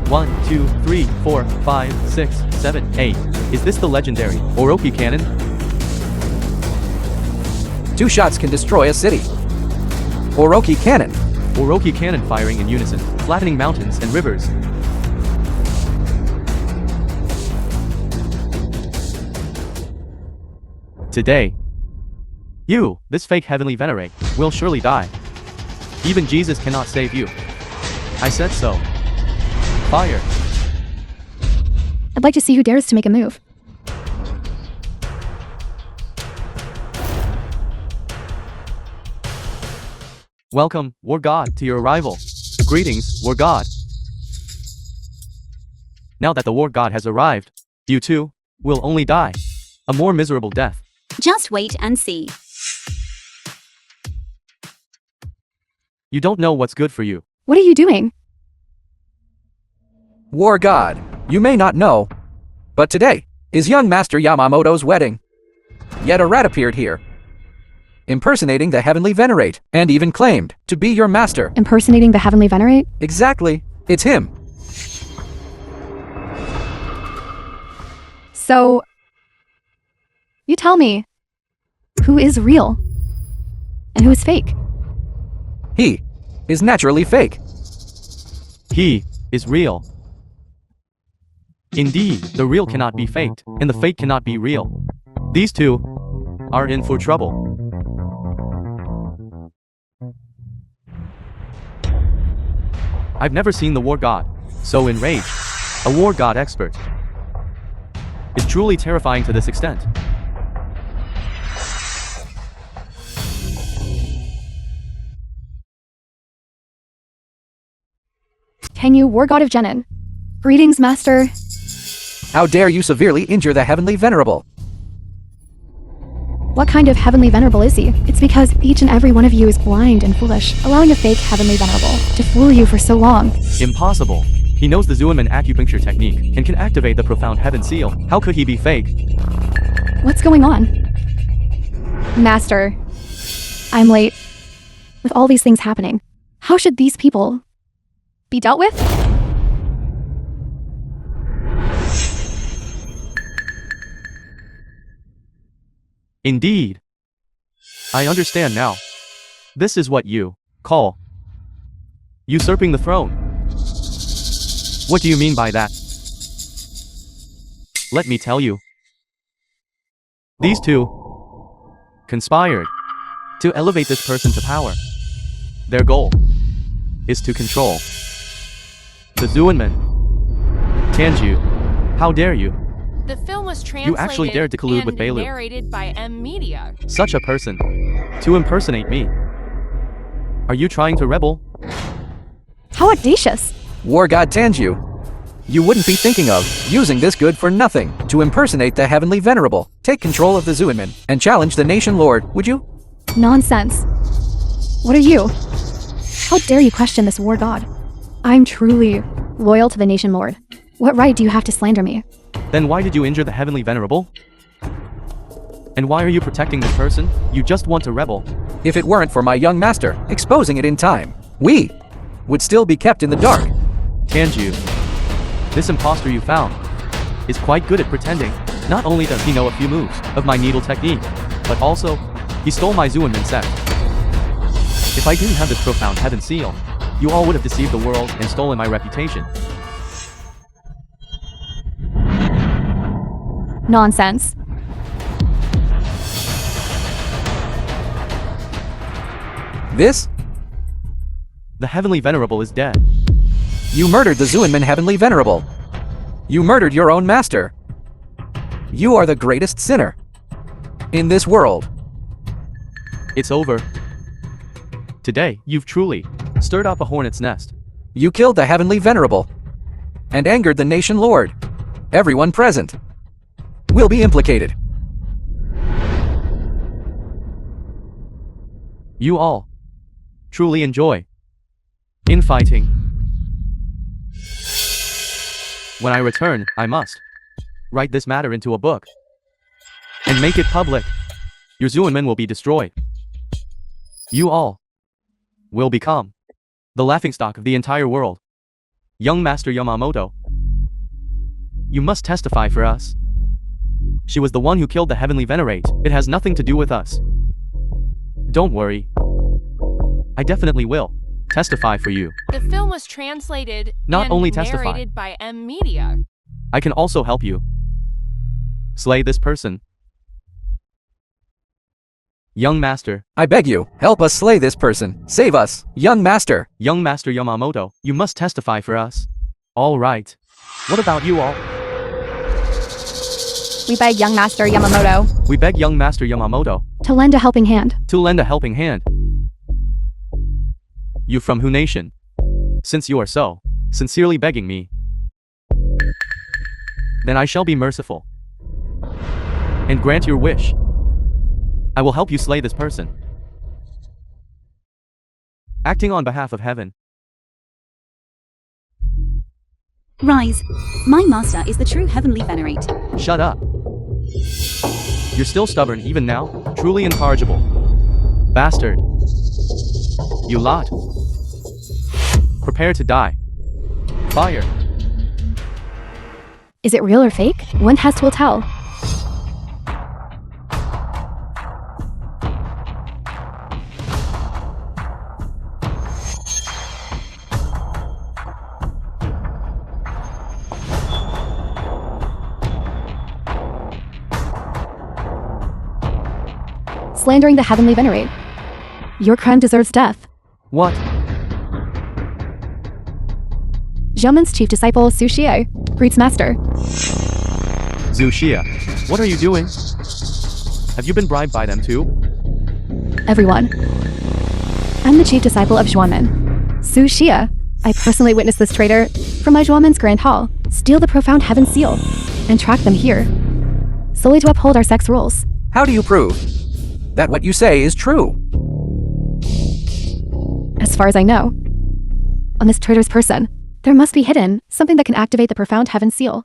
One, 2, 3, 4, 5, 6, 7, 8. Is this the legendary Orochi cannon? 2 shots can destroy a city. Orochi cannon. Orochi cannon firing in unison, flattening mountains and rivers. Today, you, this fake heavenly venerate, will surely die. Even Jesus cannot save you. I said so. Fire. I'd like to see who dares to make a move. Welcome, War God, to your arrival. Greetings, War God. Now that the war god has arrived, you too will only die a more miserable death. Just wait and see. You don't know what's good for you. What are you doing? War god, you may not know, but today is young Master Yamamoto's wedding. Yet a rat appeared here, impersonating the Heavenly Venerate, and even claimed to be your master. Impersonating the Heavenly Venerate? Exactly, it's him. So, you tell me, who is real? And who is fake? He is naturally fake. He is real. Indeed, the real cannot be faked, and the fake cannot be real. These two are in for trouble. I've never seen the war god so enraged. A war god expert is truly terrifying to this extent. Can you, War God of Genin? Greetings, Master. How dare you severely injure the Heavenly Venerable? What kind of Heavenly Venerable is he? It's because each and every one of you is blind and foolish, allowing a fake Heavenly Venerable to fool you for so long. Impossible. He knows the Zuiman acupuncture technique and can activate the profound heaven seal. How could he be fake? What's going on? Master, I'm late. With all these things happening, how should these people be dealt with? Indeed. I understand now. This is what you call usurping the throne. What do you mean by that? Let me tell you. These two conspired to elevate this person to power. Their goal is to control the Zuinman. Tanju, how dare you? The film was translated You actually dared to collude with and Bailu. narrated by M Media. Such a person to impersonate me. Are you trying to rebel? How audacious! War god Tanju, you wouldn't be thinking of using this good for nothing to impersonate the Heavenly Venerable, take control of the Zuinman, and challenge the Nation Lord, would you? Nonsense. What are you? How dare you question this War God? I'm truly loyal to the Nation Lord. What right do you have to slander me? Then why did you injure the Heavenly Venerable? And why are you protecting this person? You just want to rebel. If it weren't for my young master exposing it in time, we would still be kept in the dark. Tanju, this imposter you found is quite good at pretending. Not only does he know a few moves of my needle technique, but also, he stole my Zuinman set. If I didn't have this profound heaven seal, you all would have deceived the world and stolen my reputation. Nonsense. This? The Heavenly Venerable is dead. You murdered the Zuinman Heavenly Venerable. You murdered your own master. You are the greatest sinner in this world. It's over. Today, you've truly stirred up a hornet's nest. You killed the Heavenly Venerable and angered the Nation Lord. Everyone present will be implicated. You all truly enjoy infighting. When I return, I must write this matter into a book and make it public. Your Zuinman will be destroyed. You all will become the laughingstock of the entire world. Young Master Yamamoto, you must testify for us. She was the one who killed the Heavenly Venerate. It has nothing to do with us. Don't worry. I definitely will testify for you. The film was translated Not and only testify. narrated by M Media. I can also help you slay this person. Young Master, I beg you, help us slay this person. Save us, young master. Young Master Yamamoto, you must testify for us. All right. What about you all? We beg young Master Yamamoto We beg young Master Yamamoto to lend a helping hand. to lend a helping hand. You from who nation? Since you are so sincerely begging me, then I shall be merciful and grant your wish. I will help you slay this person, acting on behalf of heaven. Rise. My master is the true heavenly venerate. Shut up. You're still stubborn even now? Truly incorrigible. Bastard. You lot. Prepare to die. Fire. Is it real or fake? One test will tell. Slandering the heavenly venerate. Your crime deserves death. What? Xiaoman's chief disciple, Su Xie, greets master. Zhu Xia, what are you doing? Have you been bribed by them too? Everyone. I'm the chief disciple of Xuanmen. Su Xie. I personally witnessed this traitor from my Xuanmen's grand hall steal the profound heaven seal and track them here, solely to uphold our sex rules. How do you prove that what you say is true? As far as I know, on this traitor's person, there must be hidden something that can activate the profound heaven seal.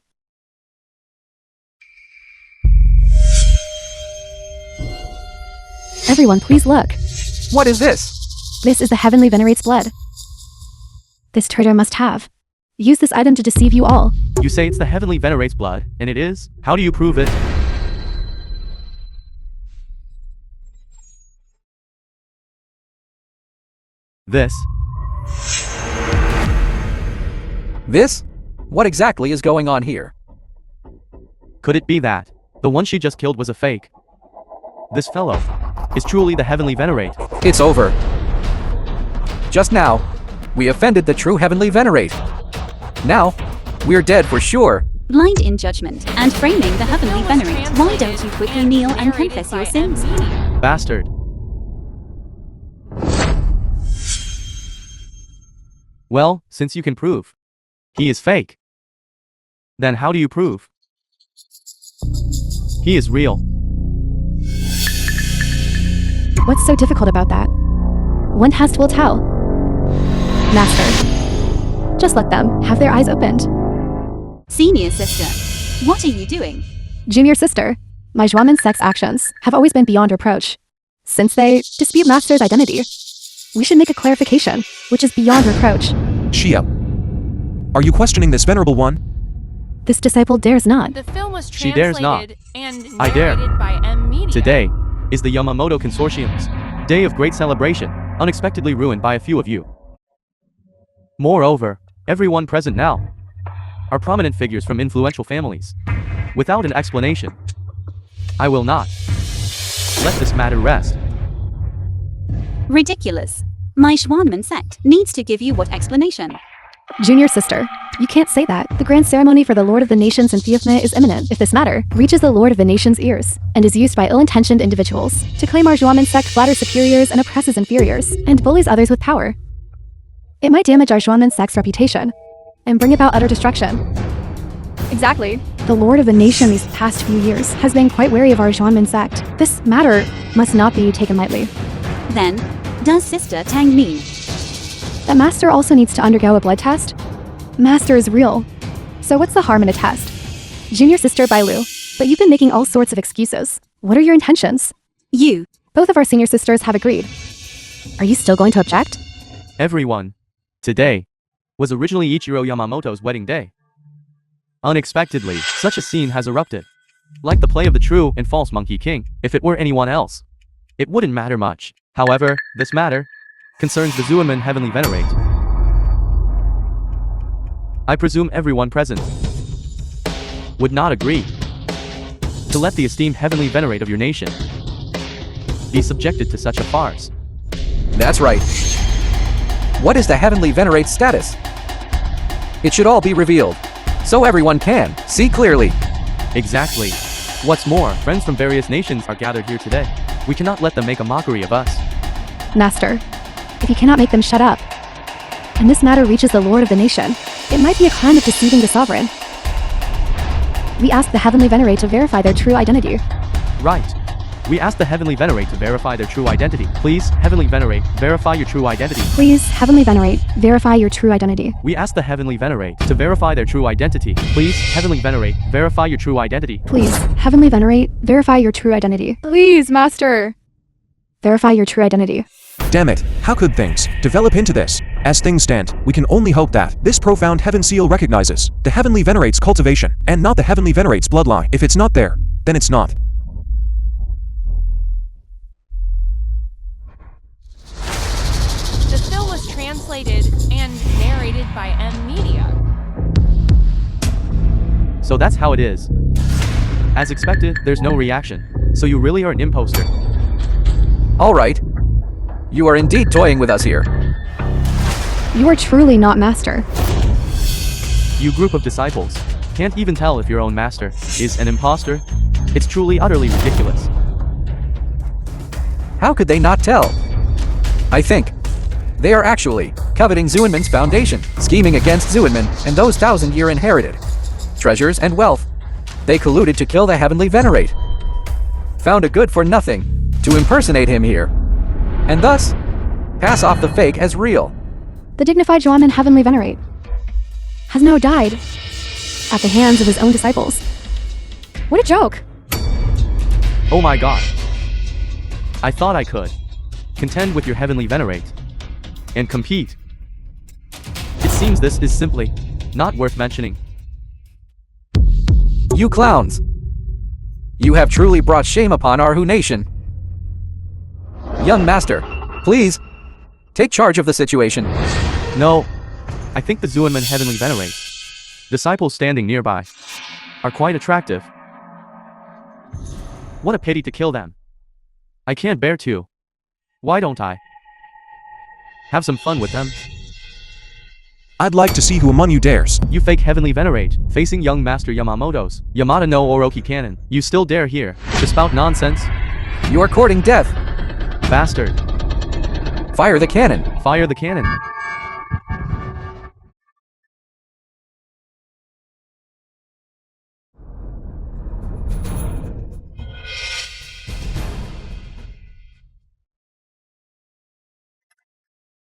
Everyone, please look. What is this? This is the heavenly venerate's blood. This traitor must have used this item to deceive you all. You say it's the heavenly venerate's blood, and it is? How do you prove it? This? This? What exactly is going on here? Could it be that the one she just killed was a fake? This fellow is truly the heavenly venerate. It's over. Just now, we offended the true heavenly venerate. Now, we're dead for sure. Blind in judgment and framing the heavenly venerate. Why don't you quickly kneel and confess your sins? Bastard. Well, since you can prove he is fake, then how do you prove he is real? What's so difficult about that? One test will tell. Master, just let them have their eyes opened. Senior sister, what are you doing? Junior sister, my Xuanmen sex actions have always been beyond reproach. Since they dispute master's identity, we should make a clarification, which is beyond reproach. Xia, are you questioning this venerable one? This disciple dares not. The film was She dares not. translated and I dare. narrated by M Media. Today is the Yamamoto Consortium's day of great celebration, unexpectedly ruined by a few of you. Moreover, everyone present now are prominent figures from influential families. Without an explanation, I will not let this matter rest. Ridiculous. My Xuanmen sect needs to give you what explanation? Junior sister, you can't say that. The grand ceremony for the Lord of the Nations in Vietnamese is imminent. If this matter reaches the Lord of the Nations' ears and is used by ill-intentioned individuals to claim our Xuanmen sect flatters superiors and oppresses inferiors and bullies others with power, it might damage our Xuanmen sect's reputation and bring about utter destruction. Exactly. The Lord of the Nation these past few years has been quite wary of our Xuanmen sect. This matter must not be taken lightly. Then, does Sister Tang mean That master also needs to undergo a blood test? Master is real. So what's the harm in a test? Junior sister Bailu, but you've been making all sorts of excuses. What are your intentions? you? Both of our senior sisters have agreed. Are you still going to object? Everyone, today was originally Ichiro Yamamoto's wedding day. Unexpectedly, such a scene has erupted. Like the play of the true and false Monkey King, if it were anyone else, it wouldn't matter much. However, this matter concerns the Xuanmen Heavenly Venerate. I presume everyone present would not agree to let the esteemed Heavenly Venerate of your nation be subjected to such a farce. That's right. What is the heavenly venerate's status? It should all be revealed, so everyone can see clearly. Exactly. What's more, friends from various nations are gathered here today. We cannot let them make a mockery of us. Master, if you cannot make them shut up, and this matter reaches the Lord of the Nation, it might be a crime of deceiving the sovereign. We asked the Heavenly Venerate to verify their true identity. Right. We asked the Heavenly Venerate to verify their true identity. Please, Heavenly Venerate, verify your true identity. Please, Heavenly Venerate, verify your true identity. We asked the Heavenly Venerate to verify their true identity. Please, Heavenly Venerate, verify your true identity. Please, Heavenly Venerate, verify your true identity. Please, Master. Verify your true identity. Damn it, how could things develop into this? As things stand, we can only hope that this profound heaven seal recognizes the Heavenly Venerate's cultivation, and not the Heavenly Venerate's bloodline. If it's not there, then it's not. The film was translated and narrated by M Media. So that's how it is. As expected, there's no reaction. So you really are an imposter. Alright. You are indeed toying with us here. You are truly not Master. You group of disciples can't even tell if your own master is an imposter. It's truly utterly ridiculous. How could they not tell? I think they are actually coveting Zuenman's foundation, scheming against Zuenman and those 1,000-year inherited treasures and wealth. They colluded to kill the Heavenly Venerate. Found a good-for-nothing to impersonate him here, and thus pass off the fake as real. The dignified Zhuanman Heavenly Venerate has now died at the hands of his own disciples. What a joke! Oh my god. I thought I could contend with your Heavenly Venerate and compete. It seems this is simply not worth mentioning. You clowns! You have truly brought shame upon our Hu nation. Young Master, please, take charge of the situation. No, I think the Zuenman Heavenly Venerate disciples standing nearby are quite attractive. What a pity to kill them. I can't bear to. Why don't I have some fun with them? I'd like to see who among you dares. You fake Heavenly Venerate, facing young Master Yamamoto's Yamada no Oroki cannon. You still dare here to spout nonsense? You are courting death. Bastard. Fire the cannon. Fire the cannon.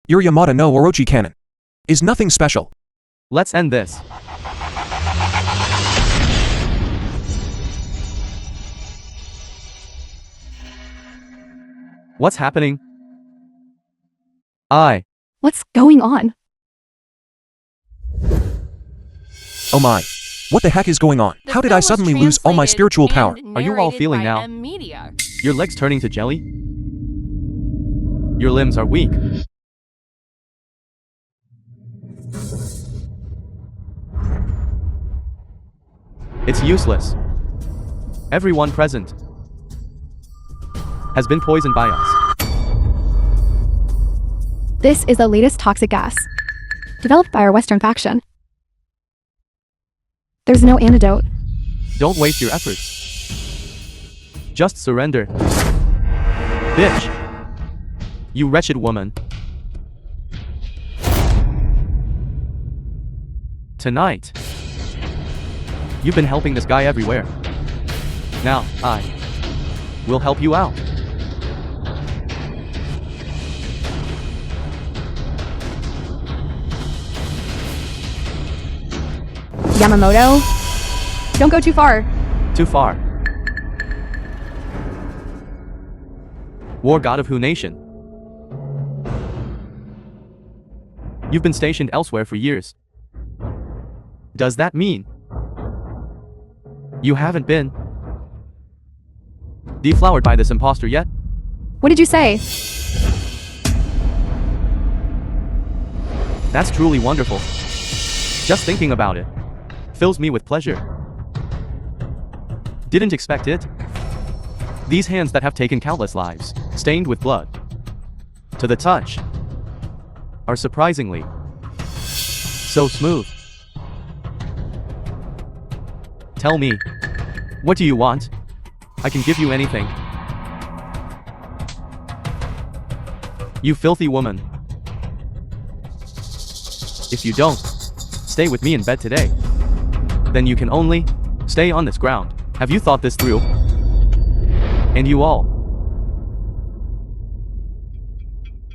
Your Yamada no Orochi cannon is nothing special. Let's end this. What's happening? What's going on? Oh my. What the heck is going on? The How did film I was suddenly lose all my translated spiritual power? and Are you all narrated feeling by now? M Media. Your legs turning to jelly? Your limbs are weak. It's useless. Everyone present has been poisoned by us. This is the latest toxic gas, developed by our Western faction. There's no antidote. Don't waste your efforts. Just surrender. Bitch. You wretched woman. Tonight, you've been helping this guy everywhere. Now, I will help you out. Yamamoto, don't go too far. Too far. War God of Hu Nation. You've been stationed elsewhere for years. Does that mean you haven't been deflowered by this imposter yet? What did you say? That's truly wonderful. Just thinking about it fills me with pleasure. Didn't expect it. These hands that have taken countless lives, stained with blood, to the touch, are surprisingly so smooth. Tell me, what do you want? I can give you anything. You filthy woman. If you don't stay with me in bed today, then you can only Stay on this ground. Have you thought this through? And you all.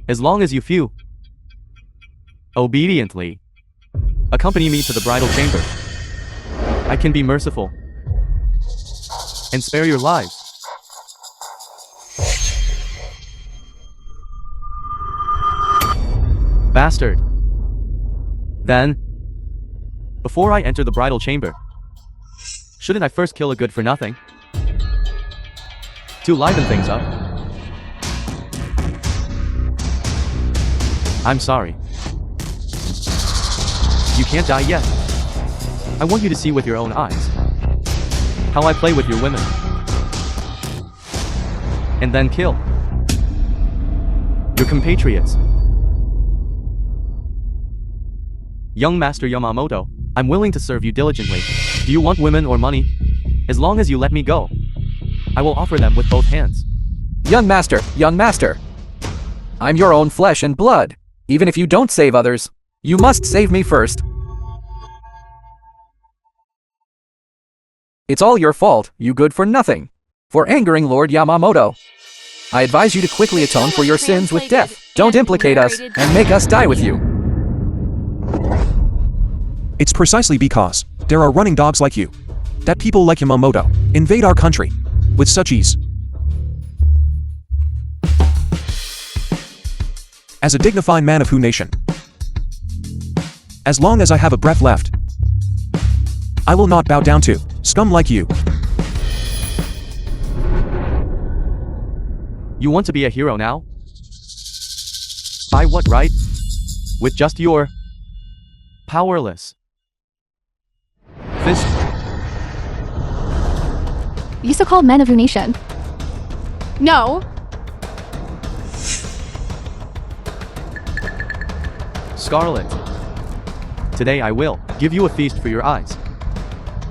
As long as you few obediently accompany me to the bridal chamber, I can be merciful and spare your lives. Bastard. Then, before I enter the bridal chamber, shouldn't I first kill a good-for-nothing? To liven things up? I'm sorry. You can't die yet. I want you to see with your own eyes how I play with your women. And then kill your compatriots. Young Master Yamamoto, I'm willing to serve you diligently. Do you want women or money? As long as you let me go, I will offer them with both hands. Young master, I'm your own flesh and blood. Even if you don't save others, you must save me first. It's all your fault, you good for nothing, for angering Lord Yamamoto. I advise you to quickly atone for your sins with death. Don't implicate us and make us die with you. It's precisely because there are running dogs like you that people like Yamamoto invade our country with such ease. As a dignified man of Hu Nation, as long as I have a breath left, I will not bow down to scum like you. You want to be a hero now? By what right? With just your powerless fist? You so-called men of your nation. No. Scarlet. Today I will give you a feast for your eyes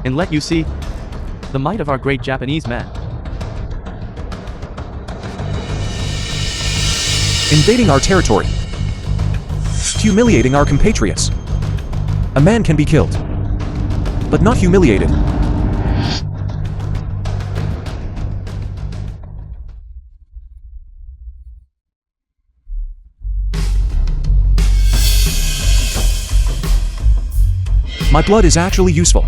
and let you see the might of our great Japanese men. Invading our territory, humiliating our compatriots. A man can be killed, but not humiliated. My blood is actually useful.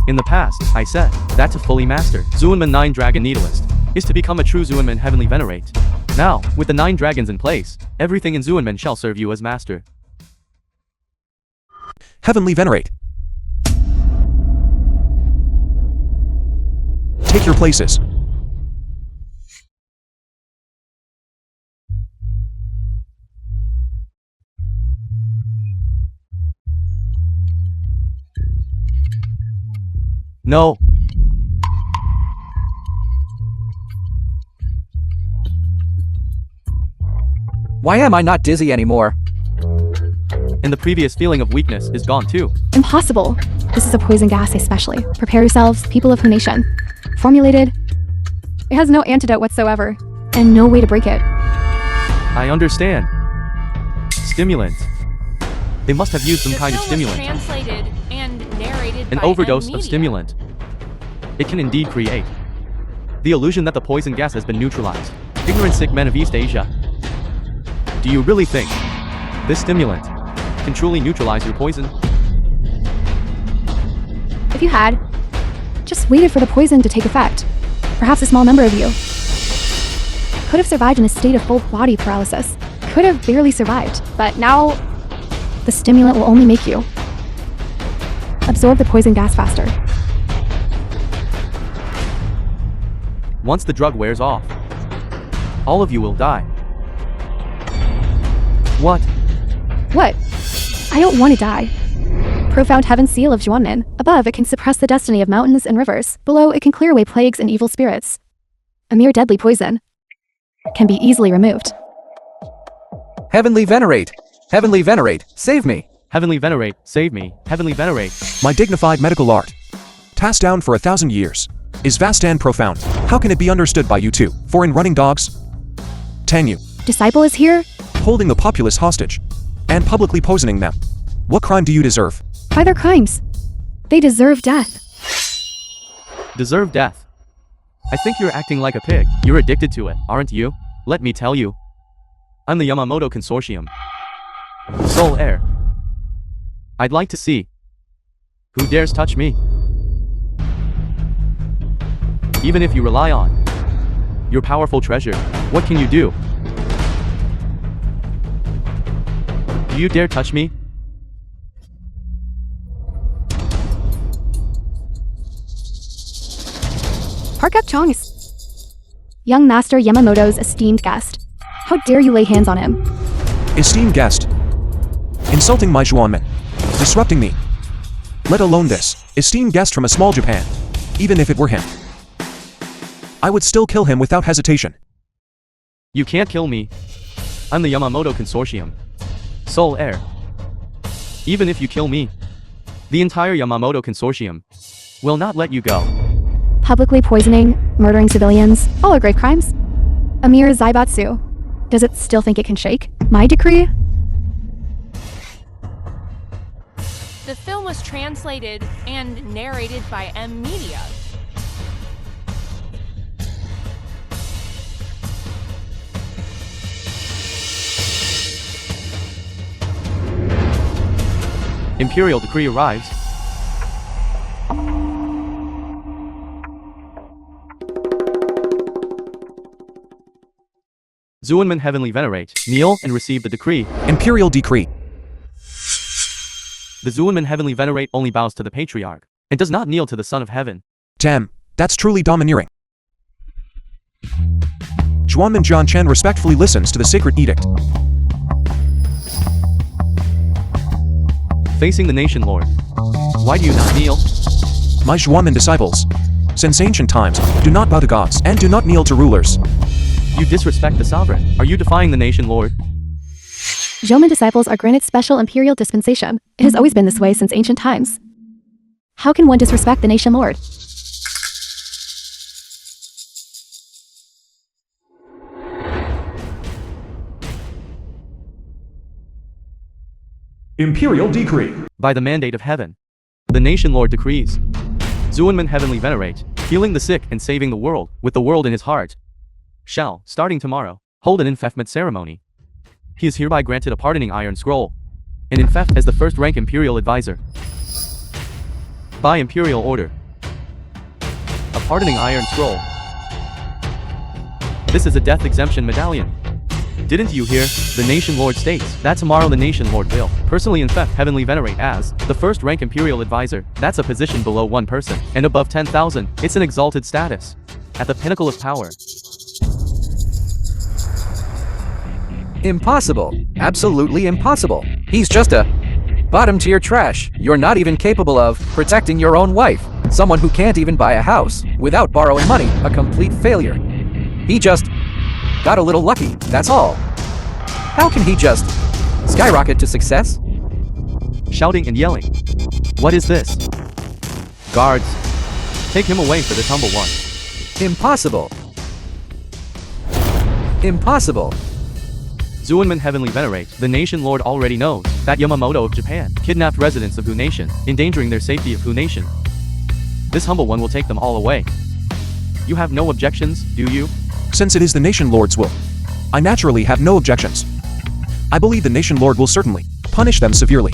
In the past, I said that to fully master Zuenman 9 Dragon Needleist is to become a true Zuenman Heavenly Venerate. Now, with the 9 dragons in place, everything in Zuenman shall serve you as master. Heavenly Venerate. Take your places. No. Why am I not dizzy anymore? And the previous feeling of weakness is gone too. Impossible. This is a poison gas especially. Prepare yourselves, people of Hu Nation. Formulated. It has no antidote whatsoever, and no way to break it. I understand. Stimulant. They must have used some kind of stimulant. Translated and narrated An by overdose media. of stimulant. It can indeed create the illusion that the poison gas has been neutralized. Ignorant sick men of East Asia. Do you really think this stimulant can truly neutralize your poison? If you had just waited for the poison to take effect, perhaps a small number of you could have survived in a state of full body paralysis. Could have barely survived, but now the stimulant will only make you absorb the poison gas faster. Once the drug wears off, all of you will die. What? What? I don't want to die. Profound heaven seal of Zhuanmin. Above, it can suppress the destiny of mountains and rivers. Below, it can clear away plagues and evil spirits. A mere deadly poison can be easily removed. Heavenly Venerate! Heavenly Venerate, save me! Heavenly Venerate, save me. Heavenly Venerate. My dignified medical art, passed down for 1,000 years, is vast and profound. How can it be understood by you two, foreign running dogs? Tanyu, Disciple is here? holding the populace hostage, and publicly poisoning them. What crime do you deserve? By their crimes. They deserve death. deserve death. I think you're acting like a pig. You're addicted to it, aren't you? Let me tell you. I'm the Yamamoto Consortium. Sole heir. I'd like to see who dares touch me. Even if you rely on your powerful treasure, what can you do? Do you dare touch me? Park up, Chongs. Young Master Yamamoto's esteemed guest. How dare you lay hands on him? Esteemed guest. Insulting my Xuanmen. Disrupting me. Let alone this esteemed guest from a small Japan. Even if it were him, I would still kill him without hesitation. You can't kill me. I'm the Yamamoto Consortium. Sole heir. Even if you kill me, the entire Yamamoto Consortium will not let you go. Publicly poisoning, murdering civilians, all are grave crimes. Amir Zaibatsu. Does it still think it can shake my decree? The film was translated and narrated by M Media. Imperial decree arrives. Xuanmen heavenly venerate, kneel and receive the decree. Imperial decree. The Xuanmen heavenly venerate only bows to the patriarch, and does not kneel to the Son of Heaven. Damn, that's truly domineering. Xuanmen Jianchen respectfully listens to the sacred edict. Facing the nation lord. Why do you not kneel? My Xuanmen disciples, since ancient times, do not bow to gods and do not kneel to rulers. You disrespect the sovereign. Are you defying the nation lord? Zhouman disciples are granted special imperial dispensation. It has always been this way since ancient times. How can one disrespect the nation lord? Imperial decree. By the mandate of heaven, the nation lord decrees. Xuanmen heavenly venerate, healing the sick and saving the world, with the world in his heart, shall, starting tomorrow, hold an infeffment ceremony. He is hereby granted a pardoning iron scroll, and infeft as the first rank imperial advisor. By imperial order. A pardoning iron scroll. This is a death exemption medallion. Didn't you hear? The nation lord states that tomorrow the nation lord will personally infect heavenly venerate as the first rank imperial advisor. That's a position below one person, and above 10,000, it's an exalted status. At the pinnacle of power. Impossible. Absolutely impossible. He's just a bottom tier trash. You're not even capable of protecting your own wife. Someone who can't even buy a house without borrowing money. A complete failure. He just got a little lucky, that's all. How can he just skyrocket to success? Shouting and yelling. What is this? Guards. Take him away for this humble one. Impossible. Impossible. Xuanmen heavenly venerate, the nation lord already knows that Yamamoto of Japan kidnapped residents of Hu Nation, endangering their safety of Hu Nation. This humble one will take them all away. You have no objections, do you? Since it is the nation lord's will, I naturally have no objections. I believe the nation lord will certainly punish them severely.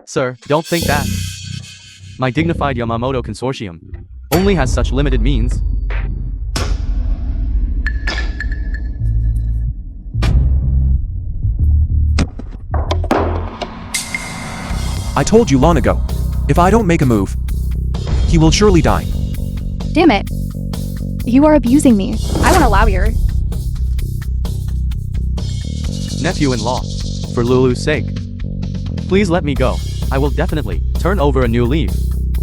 Sir, don't think that. My dignified Yamamoto Consortium only has such limited means. I told you long ago, if I don't make a move, he will surely die. Damn it. You are abusing me. I won't allow your Nephew-in-law, for Lulu's sake. Please let me go. I will definitely turn over a new leaf.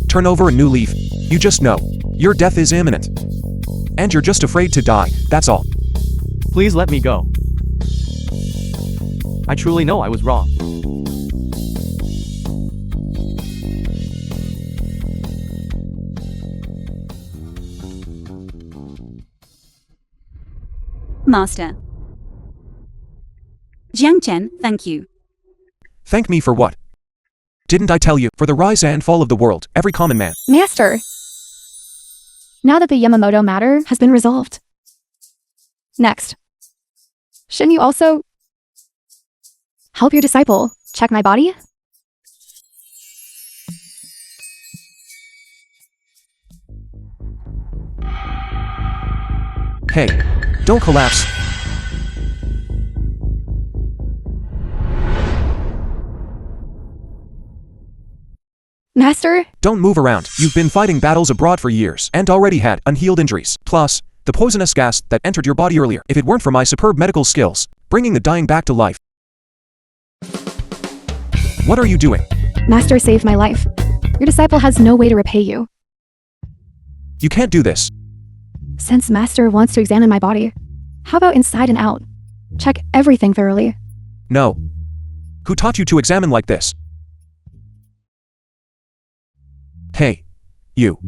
Turn over a new leaf. You just know, your death is imminent. And you're just afraid to die, that's all. Please let me go. I truly know I was wrong. Master. Jiangchen, thank you. Thank me for what? Didn't I tell you, for the rise and fall of the world, every common man. Master! Now that the Yamamoto matter has been resolved. Next. Shouldn't you also help your disciple check my body? Hey, don't collapse. Master? Don't move around. You've been fighting battles abroad for years and already had unhealed injuries. Plus, the poisonous gas that entered your body earlier. If it weren't for my superb medical skills, bringing the dying back to life. What are you doing? Master saved my life. Your disciple has no way to repay you. You can't do this. Since Master wants to examine my body, how about inside and out? Check everything thoroughly. No. Who taught you to examine like this? Hey, you.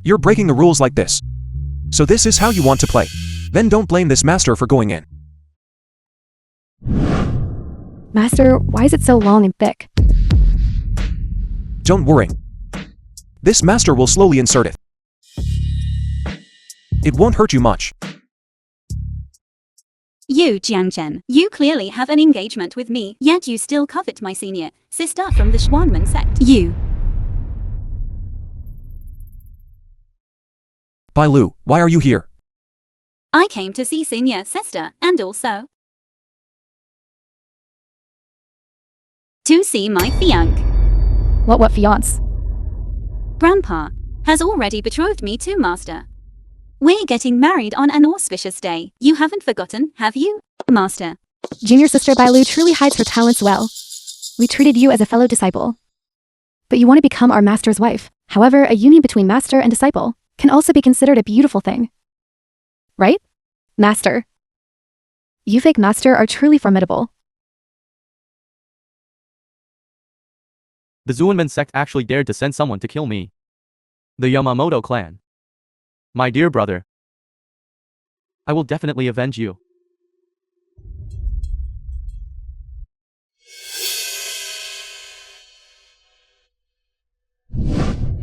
You're breaking the rules like this. So this is how you want to play. Then don't blame this master for going in. Master, why is it so long and thick? Don't worry. This master will slowly insert it. It won't hurt you much. You, Jiangzhen, you clearly have an engagement with me, yet you still covet my senior sister from the Xuanmen sect. You. Bai Lu, why are you here? I came to see senior sister, and also to see my fiancé. What fiance? Grandpa has already betrothed me to Master. We're getting married on an auspicious day. You haven't forgotten, have you, Master? Junior sister Bailu truly hides her talents well. We treated you as a fellow disciple. But you want to become our master's wife. However, a union between master and disciple can also be considered a beautiful thing. Right? Master. You fake master are truly formidable. The Xuanmen sect actually dared to send someone to kill me. The Yamamoto clan. My dear brother. I will definitely avenge you.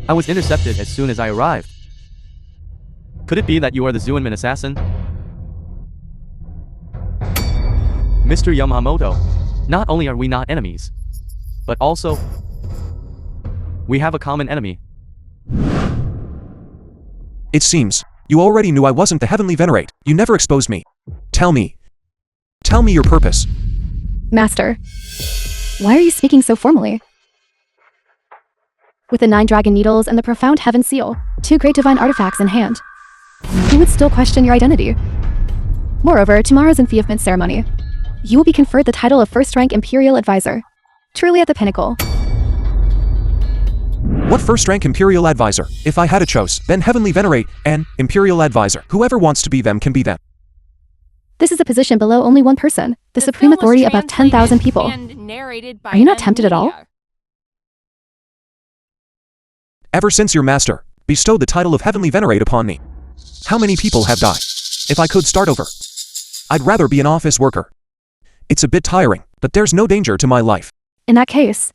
I was intercepted as soon as I arrived. Could it be that you are the Xuanmen assassin? Mr. Yamamoto, not only are we not enemies, but also, we have a common enemy. It seems, you already knew I wasn't the heavenly venerate. You never exposed me. Tell me your purpose. Master. Why are you speaking so formally? With the 9 dragon needles and the profound heaven seal, 2 great divine artifacts in hand, who would still question your identity? Moreover, tomorrow's enfeoffment ceremony, you will be conferred the title of first-rank Imperial Advisor, truly at the pinnacle. What first-rank Imperial Advisor? If I had a choice, then Heavenly Venerate and Imperial Advisor. Whoever wants to be them can be them. This is a position below only one person, the supreme film was authority above 10,000 people. and narrated by Are you not tempted at all? media. Ever since your master bestowed the title of Heavenly Venerate upon me, how many people have died? If I could start over, I'd rather be an office worker. It's a bit tiring, but there's no danger to my life. In that case,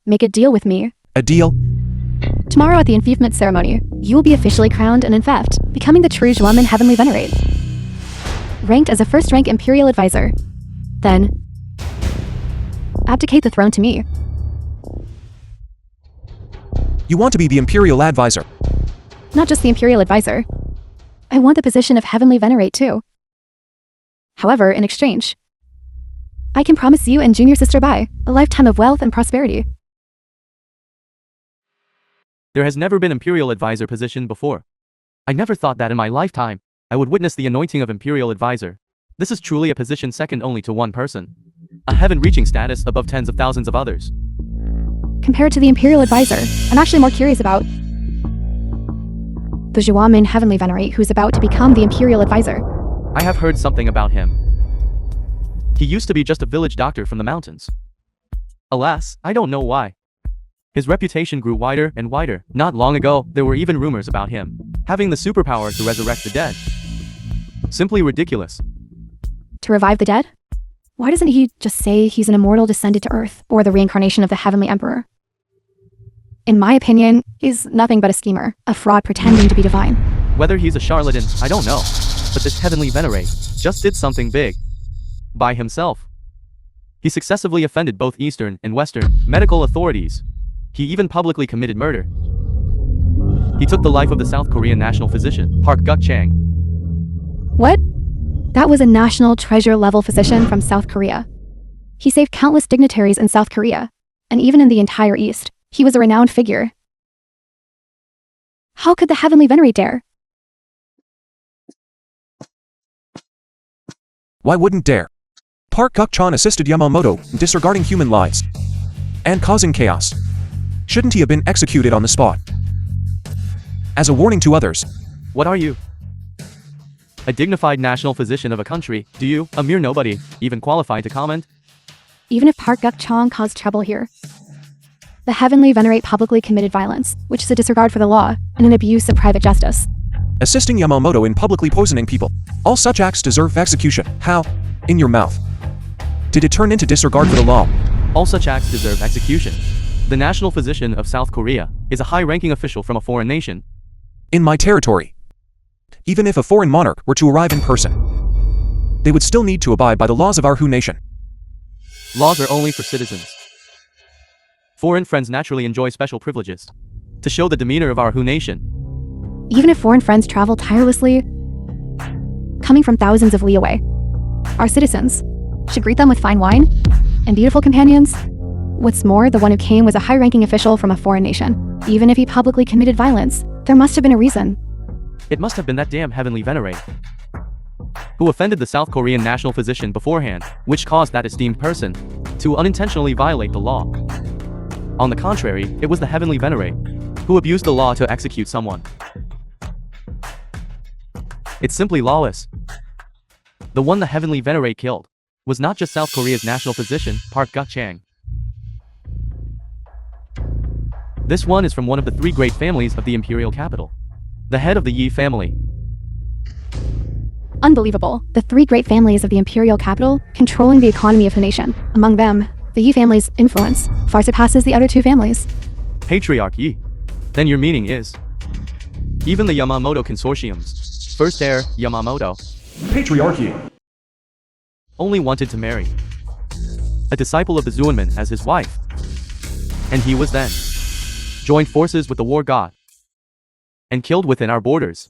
make a deal with me. A deal? Tomorrow at the enfeoffment ceremony, you will be officially crowned and in fact, becoming the true Xuanmen Heavenly Venerate. Ranked as a first-rank Imperial Advisor. Then, abdicate the throne to me. You want to be the Imperial Advisor? Not just the Imperial Advisor. I want the position of Heavenly Venerate too. However, in exchange, I can promise you and Junior Sister Bai a lifetime of wealth and prosperity. There has never been Imperial Advisor position before. I never thought that in my lifetime, I would witness the anointing of Imperial Advisor. This is truly a position second only to one person. A heaven-reaching status above tens of thousands of others. Compared to the Imperial Advisor, I'm actually more curious about the Xuanmen Heavenly Venerate who's about to become the Imperial Advisor. I have heard something about him. He used to be just a village doctor from the mountains. Alas, I don't know why. His reputation grew wider and wider. Not long ago, there were even rumors about him having the superpower to resurrect the dead. Simply ridiculous. To revive the dead? Why doesn't he just say he's an immortal descended to Earth, or the reincarnation of the Heavenly Emperor? In my opinion, he's nothing but a schemer, a fraud pretending to be divine. Whether he's a charlatan, I don't know. But this Heavenly Venerate just did something big. By himself. He successively offended both Eastern and Western medical authorities. He even publicly committed murder. He took the life of the South Korean national physician, Park Guk-chang. What? That was a national treasure-level physician from South Korea. He saved countless dignitaries in South Korea, and even in the entire East. He was a renowned figure. How could the Heavenly Venerate dare? Why wouldn't dare? Park Guk-chan assisted Yamamoto in disregarding human lives and causing chaos. Shouldn't he have been executed on the spot? As a warning to others. What are you? A dignified national physician of a country, do you, a mere nobody, even qualify to comment? Even if Park Guk-chan caused trouble here, the Heavenly Venerate publicly committed violence, which is a disregard for the law and an abuse of private justice. Assisting Yamamoto in publicly poisoning people. All such acts deserve execution. How? In your mouth. Did it turn into disregard for the law? All such acts deserve execution. The national physician of South Korea is a high-ranking official from a foreign nation. In my territory. Even if a foreign monarch were to arrive in person, they would still need to abide by the laws of our Hu nation. Laws are only for citizens. Foreign friends naturally enjoy special privileges to show the demeanor of our Hu nation. Even if foreign friends travel tirelessly, coming from thousands of li away, our citizens should greet them with fine wine and beautiful companions. What's more, the one who came was a high-ranking official from a foreign nation. Even if he publicly committed violence, there must have been a reason. It must have been that damn Heavenly Venerate who offended the South Korean national physician beforehand, which caused that esteemed person to unintentionally violate the law. On the contrary, it was the Heavenly Venerate who abused the law to execute someone. It's simply lawless. The one the Heavenly Venerate killed was not just South Korea's national physician, Park Guk-chang. This one is from one of the three great families of the imperial capital. The head of the Yi family. Unbelievable. The three great families of the imperial capital, controlling the economy of the nation. Among them, the Yi family's influence far surpasses the other two families. Patriarch Yi. Then your meaning is, even the Yamamoto consortium's first heir, Yamamoto, Patriarchy. only wanted to marry a disciple of the Zuonman as his wife. And he was then joined forces with the war god and killed within our borders.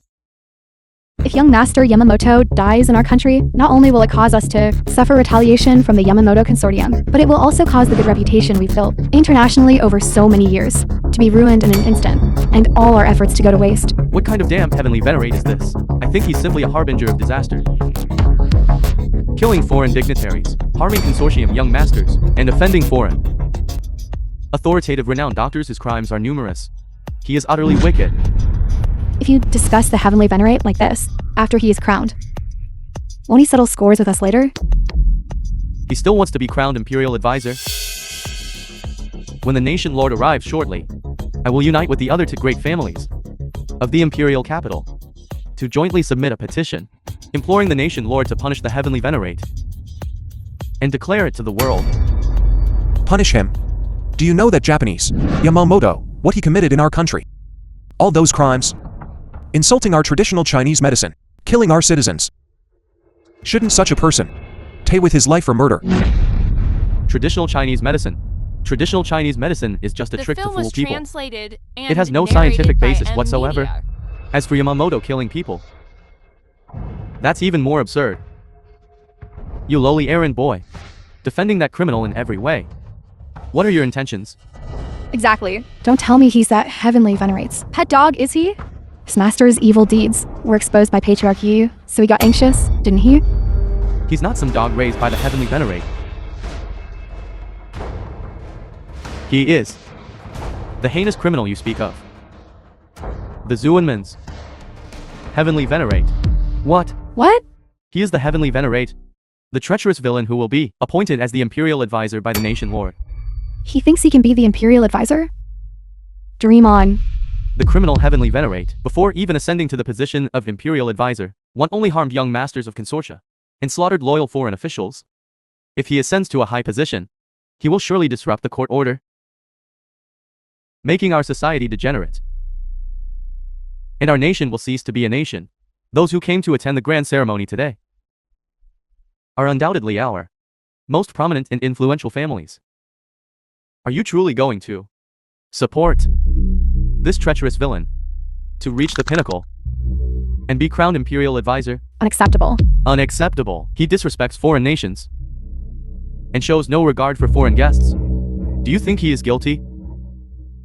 If young Master Yamamoto dies in our country, not only will it cause us to suffer retaliation from the Yamamoto consortium, but it will also cause the good reputation we've built internationally over so many years to be ruined in an instant, and all our efforts to go to waste. What kind of damn Heavenly Venerate is this? I think he's simply a harbinger of disaster. Killing foreign dignitaries, harming consortium young masters, and offending foreign authoritative renowned doctors. His crimes are numerous. He is utterly wicked. If you discuss the Heavenly Venerate like this, after he is crowned, won't he settle scores with us later? He still wants to be crowned Imperial advisor. When the nation lord arrives shortly, I will unite with the other two great families of the Imperial capital to jointly submit a petition imploring the nation lord to punish the Heavenly Venerate and declare it to the world. Punish him? Do you know that Japanese Yamamoto, what he committed in our country? All those crimes? Insulting our traditional Chinese medicine, killing our citizens. Shouldn't such a person pay with his life for murder? Traditional Chinese medicine. Traditional Chinese medicine is just a trick to film fool was people. translated and It has no narrated scientific by basis M. whatsoever. Media. As for Yamamoto killing people, that's even more absurd. You lowly errand boy, defending that criminal in every way. What are your intentions? Exactly. Don't tell me he's that Heavenly Venerate's pet dog, is he? His master's evil deeds were exposed by Patriarch Yi, so he got anxious, didn't he? He's not some dog raised by the Heavenly Venerate. He is the heinous criminal you speak of. The Zuonman's Heavenly Venerate. What? What? He is the Heavenly Venerate, the treacherous villain who will be appointed as the Imperial advisor by the nation lord. He thinks he can be the Imperial advisor? Dream on. The criminal Heavenly Venerate, before even ascending to the position of Imperial advisor, one only harmed young masters of consortia and slaughtered loyal foreign officials. If he ascends to a high position, he will surely disrupt the court order, making our society degenerate. And our nation will cease to be a nation. Those who came to attend the grand ceremony today are undoubtedly our most prominent and influential families. Are you truly going to support this treacherous villain to reach the pinnacle and be crowned Imperial advisor? Unacceptable. Unacceptable. He disrespects foreign nations and shows no regard for foreign guests. Do you think he is guilty?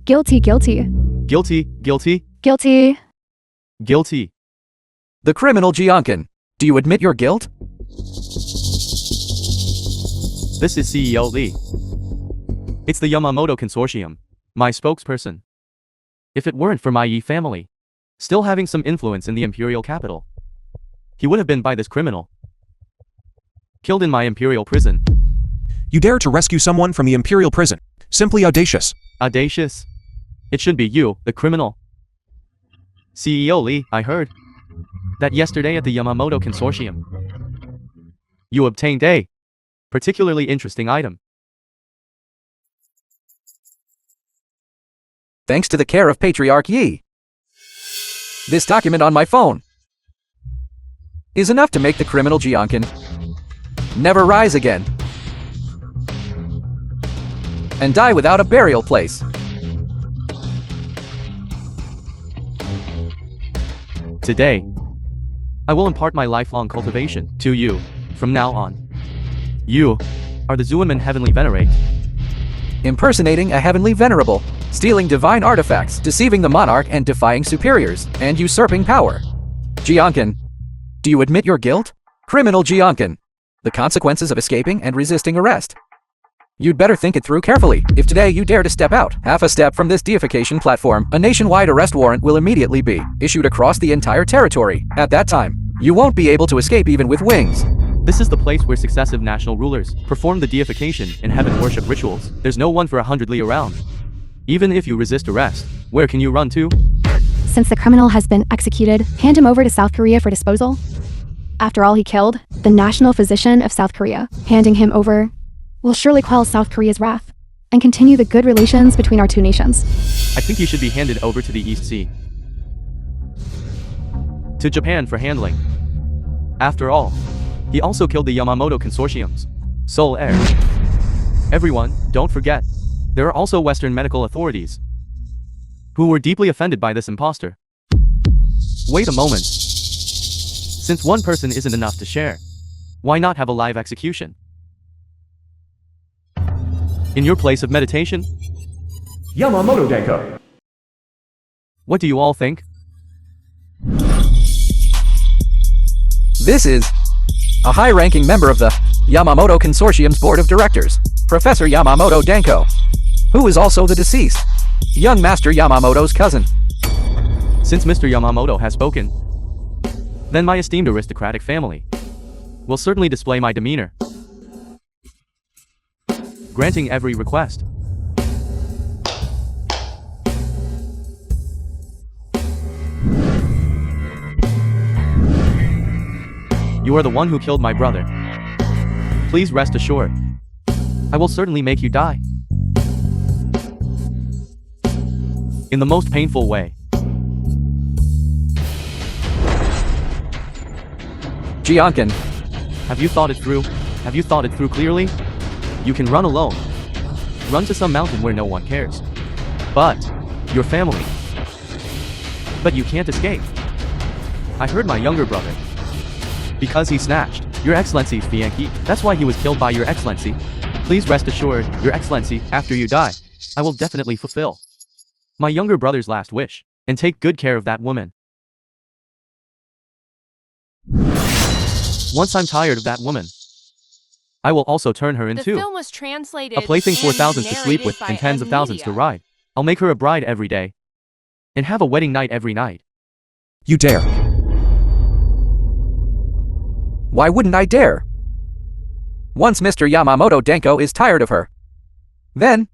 Guilty, guilty. Guilty, guilty, Guilty. guilty. The criminal Jiankin. Do you admit your guilt? This is CEO Lee. It's the Yamamoto Consortium, my spokesperson. If it weren't for my Yi family still having some influence in the Imperial capital, he would have been by this criminal killed in my Imperial prison. You dare to rescue someone from the Imperial prison. Simply audacious. Audacious? It should be you, the criminal. CEO Lee, I heard that yesterday at the Yamamoto Consortium, you obtained a particularly interesting item. Thanks to the care of Patriarch Yi. This document on my phone is enough to make the criminal Jiankin never rise again and die without a burial place. Today, I will impart my lifelong cultivation to you from now on. You are the Zuanman Heavenly Venerate. Impersonating a heavenly venerable, stealing divine artifacts, deceiving the monarch and defying superiors, and usurping power. Jiankin, do you admit your guilt? Criminal Jiankin, the consequences of escaping and resisting arrest. You'd better think it through carefully. If today you dare to step out, half a step from this deification platform, a nationwide arrest warrant will immediately be issued across the entire territory. At that time, you won't be able to escape even with wings. This is the place where successive national rulers perform the deification and heaven worship rituals. There's no one for 100 li around. Even if you resist arrest, where can you run to? Since the criminal has been executed, hand him over to South Korea for disposal. After all he killed, the national physician of South Korea, handing him over will surely quell South Korea's wrath and continue the good relations between our two nations. I think he should be handed over to the East Sea, to Japan for handling. After all, he also killed the Yamamoto Consortium's sole heir. Everyone, don't forget, there are also Western medical authorities who were deeply offended by this imposter. Wait a moment. Since one person isn't enough to share, why not have a live execution? In your place of meditation? Yamamoto Danko. What do you all think? This is a high-ranking member of the Yamamoto Consortium's board of directors, Professor Yamamoto Danko, who is also the deceased young Master Yamamoto's cousin. Since Mr. Yamamoto has spoken, then my esteemed aristocratic family will certainly display my demeanor, granting every request. You are the one who killed my brother. Please rest assured, I will certainly make you die. In the most painful way. Jiankin, Have you thought it through? Have you thought it through clearly? You can run alone. Run to some mountain where no one cares. But, your family. But you can't escape. I heard my younger brother. Because he snatched Your Excellency's fiancé. That's why he was killed by Your Excellency. Please rest assured, Your Excellency, after you die, I will definitely fulfill my younger brother's last wish, and take good care of that woman. Once I'm tired of that woman, I will also turn her The into film was translated a plaything for and thousands to sleep with narrated and by tens of thousands to Media. ride. I'll make her a bride every day. And have a wedding night every night. You dare. why wouldn't I dare? Once Mr. Yamamoto Danko is tired of her, then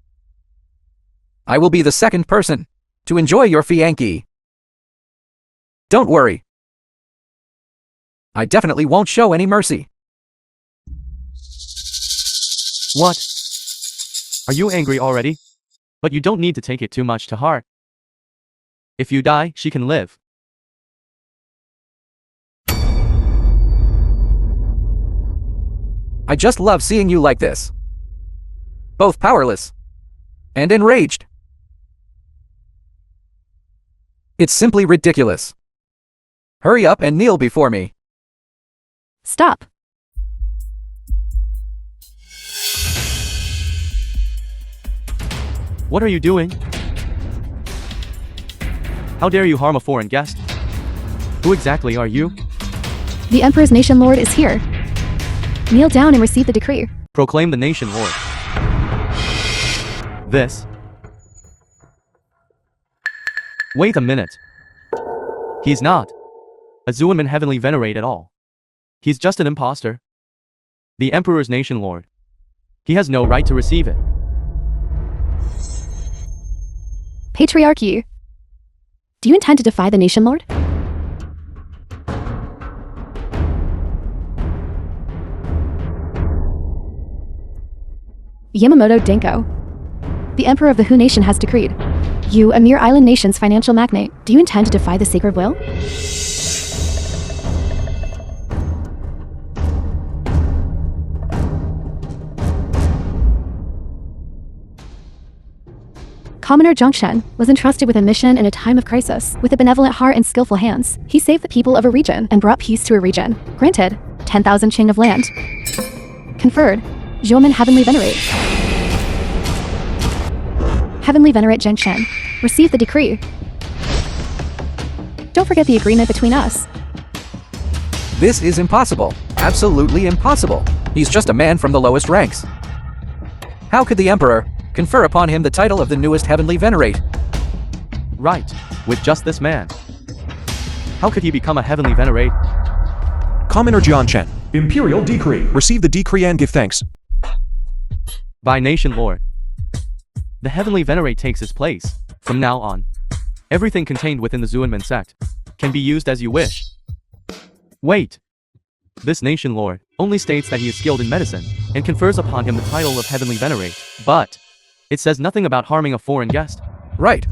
I will be the second person to enjoy your fiancé. Don't worry. I definitely won't show any mercy. What? Are you angry already? But you don't need to take it too much to heart. If you die, she can live. I just love seeing you like this. Both powerless and enraged. It's simply ridiculous. Hurry up and kneel before me. Stop. What are you doing? How dare you harm a foreign guest? Who exactly are you? The Emperor's nation lord is here. Kneel down and receive the decree. Proclaim the nation lord. This. Wait a minute. He's not a Zuanman heavenly venerate at all. He's just an imposter. The Emperor's nation lord. He has no right to receive it. Patriarchy. Do you intend to defy the nation lord? Yamamoto Denko. The Emperor of the Hu Nation has decreed. You, a mere island nation's financial magnate, do you intend to defy the sacred will? Commoner Zhongshan was entrusted with a mission in a time of crisis. With a benevolent heart and skillful hands, he saved the people of a region and brought peace to a region. Granted, 10,000 Qing of land. Conferred, Zuanman Heavenly Venerate. Heavenly Venerate Zhengshen, receive the decree. Don't forget the agreement between us. This is impossible. Absolutely impossible. He's just a man from the lowest ranks. How could the Emperor confer upon him the title of the newest heavenly venerate? Right, with just this man. How could he become a heavenly venerate? Commoner Jianchen, Imperial decree. receive the decree and give thanks. By nation lord. The heavenly venerate takes his place. From now on, everything contained within the Zuanman sect can be used as you wish. Wait. This nation lord only states that he is skilled in medicine and confers upon him the title of heavenly venerate, but it says nothing about harming a foreign guest. Right.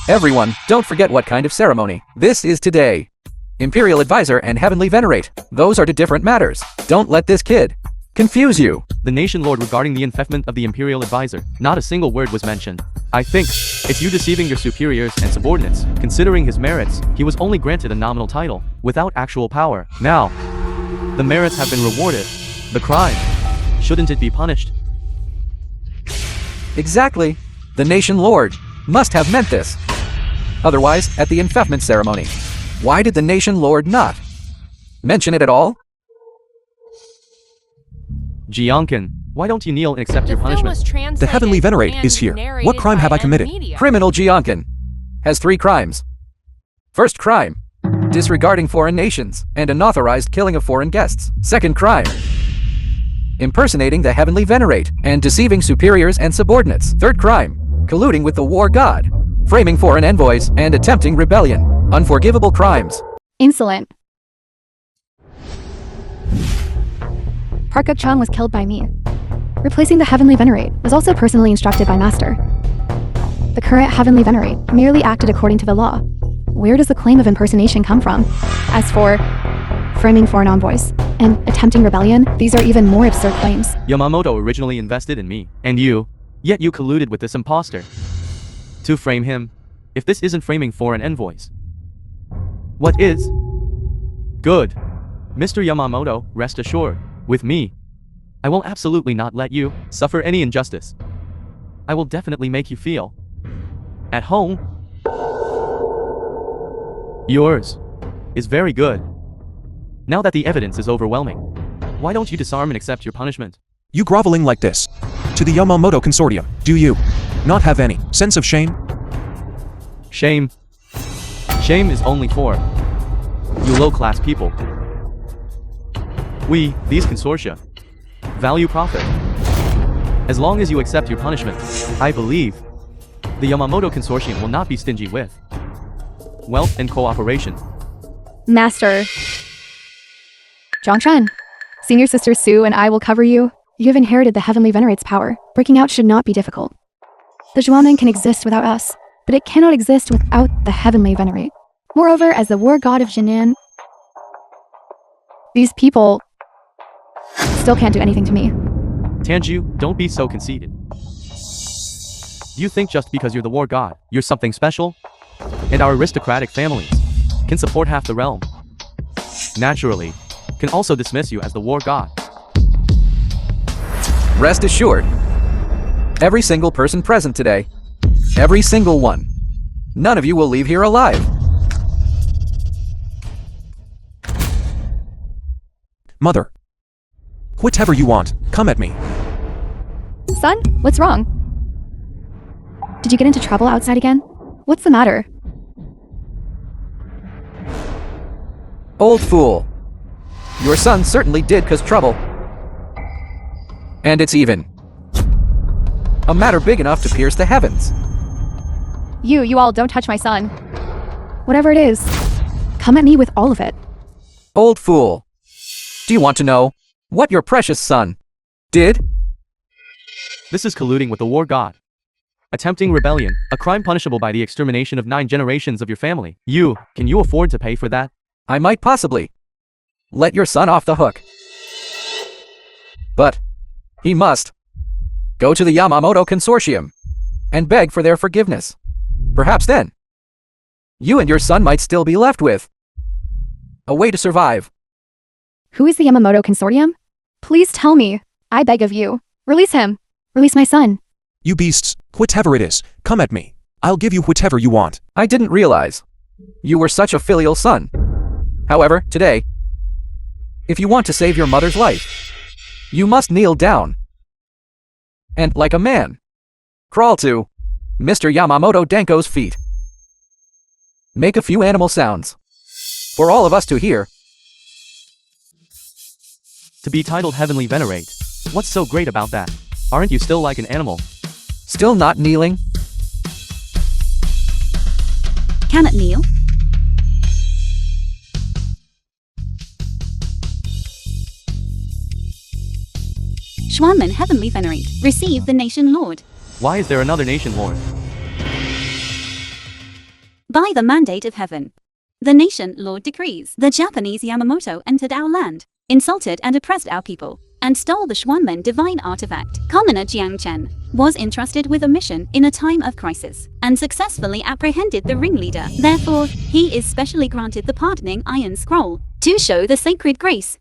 Everyone, don't forget what kind of ceremony. This is today. Imperial advisor and heavenly venerate. Those are two different matters. Don't let this kid confuse you. The nation lord regarding the infection of the Imperial advisor, not a single word was mentioned. I think it's you deceiving your superiors and subordinates. Considering his merits, he was only granted a nominal title, without actual power. Now, the merits have been rewarded. The crime, shouldn't it be punished? Exactly. The nation lord must have meant this. Otherwise, at the infection ceremony, why did the nation lord not mention it at all? Jiankin, why don't you kneel and accept your punishment? The heavenly venerate is here. What crime have I committed? Criminal Jiankin has 3 crimes. First crime, disregarding foreign nations and unauthorized killing of foreign guests. Second crime, impersonating the heavenly venerate and deceiving superiors and subordinates. Third crime, colluding with the war god, framing foreign envoys and attempting rebellion. Unforgivable crimes. Insolent. Park Chung was killed by me. Replacing the Heavenly Venerate was also personally instructed by Master. The current Heavenly Venerate merely acted according to the law. Where does the claim of impersonation come from? As for framing foreign envoys and attempting rebellion, these are even more absurd claims. Yamamoto originally invested in me, and you, yet you colluded with this imposter to frame him. If this isn't framing foreign envoys, what is? Good. Mr. Yamamoto, rest assured, with me, I will absolutely not let you suffer any injustice. I will definitely make you feel at home. Yours is very good. Now that the evidence is overwhelming, why don't you disarm and accept your punishment? You groveling like this to the Yamamoto consortium, do you not have any sense of shame? Shame. Shame is only for you low-class people. We, these consortia, value profit. As long as you accept your punishment, I believe the Yamamoto consortium will not be stingy with wealth and cooperation. Master. Zhongshan, senior sister Sue and I will cover you. You have inherited the Heavenly Venerate's power. Breaking out should not be difficult. The Xuamen can exist without us, but it cannot exist without the Heavenly Venerate. Moreover, as the war god of Jinan, these people still can't do anything to me. Tanju, don't be so conceited. Do you think just because you're the war god, you're something special? And our aristocratic families can support half the realm. Naturally, can also dismiss you as the war god. Rest assured, every single person present today, every single one, none of you will leave here alive. Mother. Whatever you want, come at me. Son, what's wrong? Did you get into trouble outside again? What's the matter? Old fool. Your son certainly did cause trouble. And it's even a matter big enough to pierce the heavens. You all don't touch my son. Whatever it is, come at me with all of it. Old fool. Do you want to know what your precious son did? This is colluding with the war god. Attempting rebellion, a crime punishable by the extermination of 9 generations of your family. Can you afford to pay for that? I might possibly let your son off the hook. But he must go to the Yamamoto consortium and beg for their forgiveness. Perhaps then, you and your son might still be left with a way to survive. Who is the Yamamoto consortium? Please tell me. I beg of you. Release him. Release my son. You beasts, whatever it is, come at me. I'll give you whatever you want. I didn't realize you were such a filial son. However, today, if you want to save your mother's life, you must kneel down and, like a man, crawl to Mr. Yamamoto Denko's feet. Make a few animal sounds for all of us to hear. To be titled Heavenly Venerate, what's so great about that? Aren't you still like an animal? Still not kneeling? Can it kneel? Xuanmen Heavenly Venerate, receive the nation lord. Why is there another nation lord? By the mandate of heaven. The nation lord decrees the Japanese Yamamoto entered our land, insulted and oppressed our people, and stole the Xuanmen divine artifact. Commoner Jiang Chen was entrusted with a mission in a time of crisis, and successfully apprehended the ringleader. Therefore, he is specially granted the pardoning Iron Scroll, to show the sacred grace.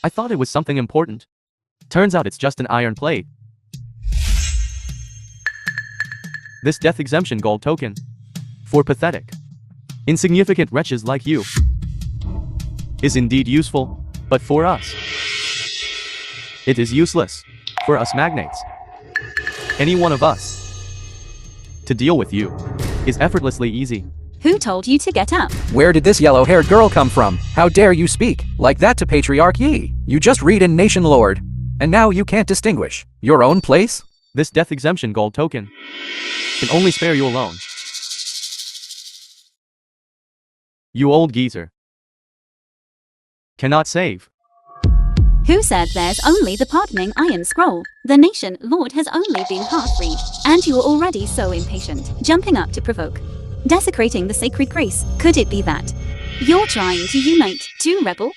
I thought it was something important. Turns out it's just an iron plate. This death exemption gold token, for pathetic, insignificant wretches like you, is indeed useful, but for us, it is useless. For us magnates, any one of us, to deal with you is effortlessly easy. Who told you to get up? Where did this yellow-haired girl come from? How dare you speak like that to Patriarch Yi? You just read in Nation Lord, and now you can't distinguish your own place? This death exemption gold token can only spare you alone. You old geezer. Cannot save. Who said there's only the pardoning Iron Scroll? The nation lord has only been half freed, and you're already so impatient, jumping up to provoke. Desecrating the sacred grace, could it be that you're trying to unite to rebel?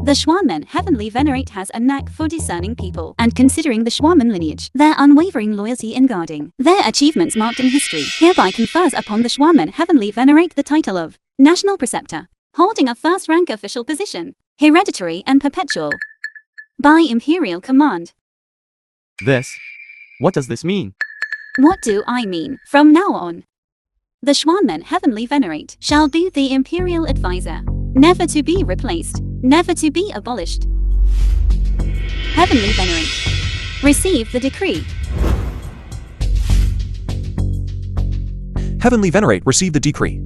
The Xuanmen Heavenly Venerate has a knack for discerning people, and considering the Xuanmen lineage, their unwavering loyalty in guarding their achievements marked in history, hereby confers upon the Xuanmen Heavenly Venerate the title of National Preceptor, holding a first-rank official position, hereditary and perpetual, by Imperial command. What does this mean? What do I mean? From now on, the Xuanmen Heavenly Venerate shall be the Imperial advisor, never to be replaced, never to be abolished. Heavenly Venerate, receive the decree. Heavenly Venerate, receive the decree.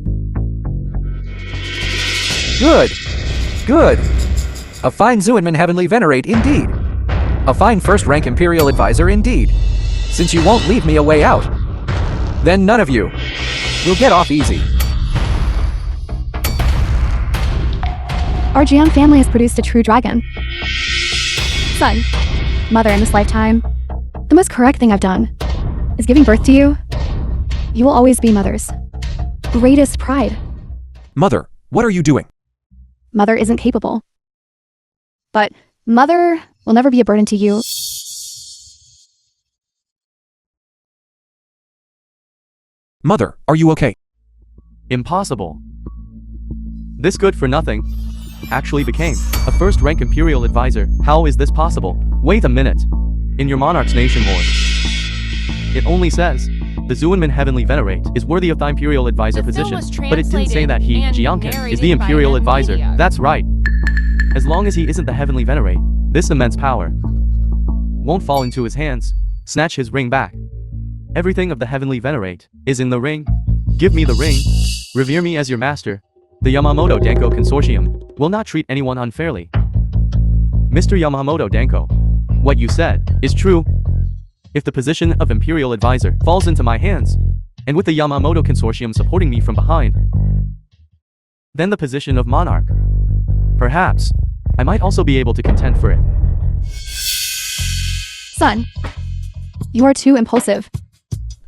Good. Good. A fine Xuanmen Heavenly Venerate indeed. A fine first-rank Imperial advisor indeed. Since you won't leave me a way out, then none of you will get off easy. Our Jiang family has produced a true dragon. Son, mother in this lifetime, the most correct thing I've done is giving birth to you. You will always be mother's greatest pride. Mother, what are you doing? Mother isn't capable. But mother will never be a burden to you. Mother, are you okay? Impossible. This good-for-nothing actually became a first-rank Imperial advisor. How is this possible? Wait a minute. In your monarch's nation lord, it only says the Zuanmin Heavenly Venerate is worthy of the Imperial advisor The film position, was but it didn't say that he, translated and Jiangken, is narrated the by Imperial M. advisor. Media. That's right. As long as he isn't the Heavenly Venerate, this immense power won't fall into his hands. Snatch his ring back. Everything of the Heavenly Venerate is in the ring. Give me the ring. Revere me as your master. The Yamamoto Danko Consortium will not treat anyone unfairly. Mr. Yamamoto Danko, what you said is true. If the position of Imperial advisor falls into my hands, and with the Yamamoto Consortium supporting me from behind, then the position of monarch, perhaps, I might also be able to contend for it. Son, you are too impulsive.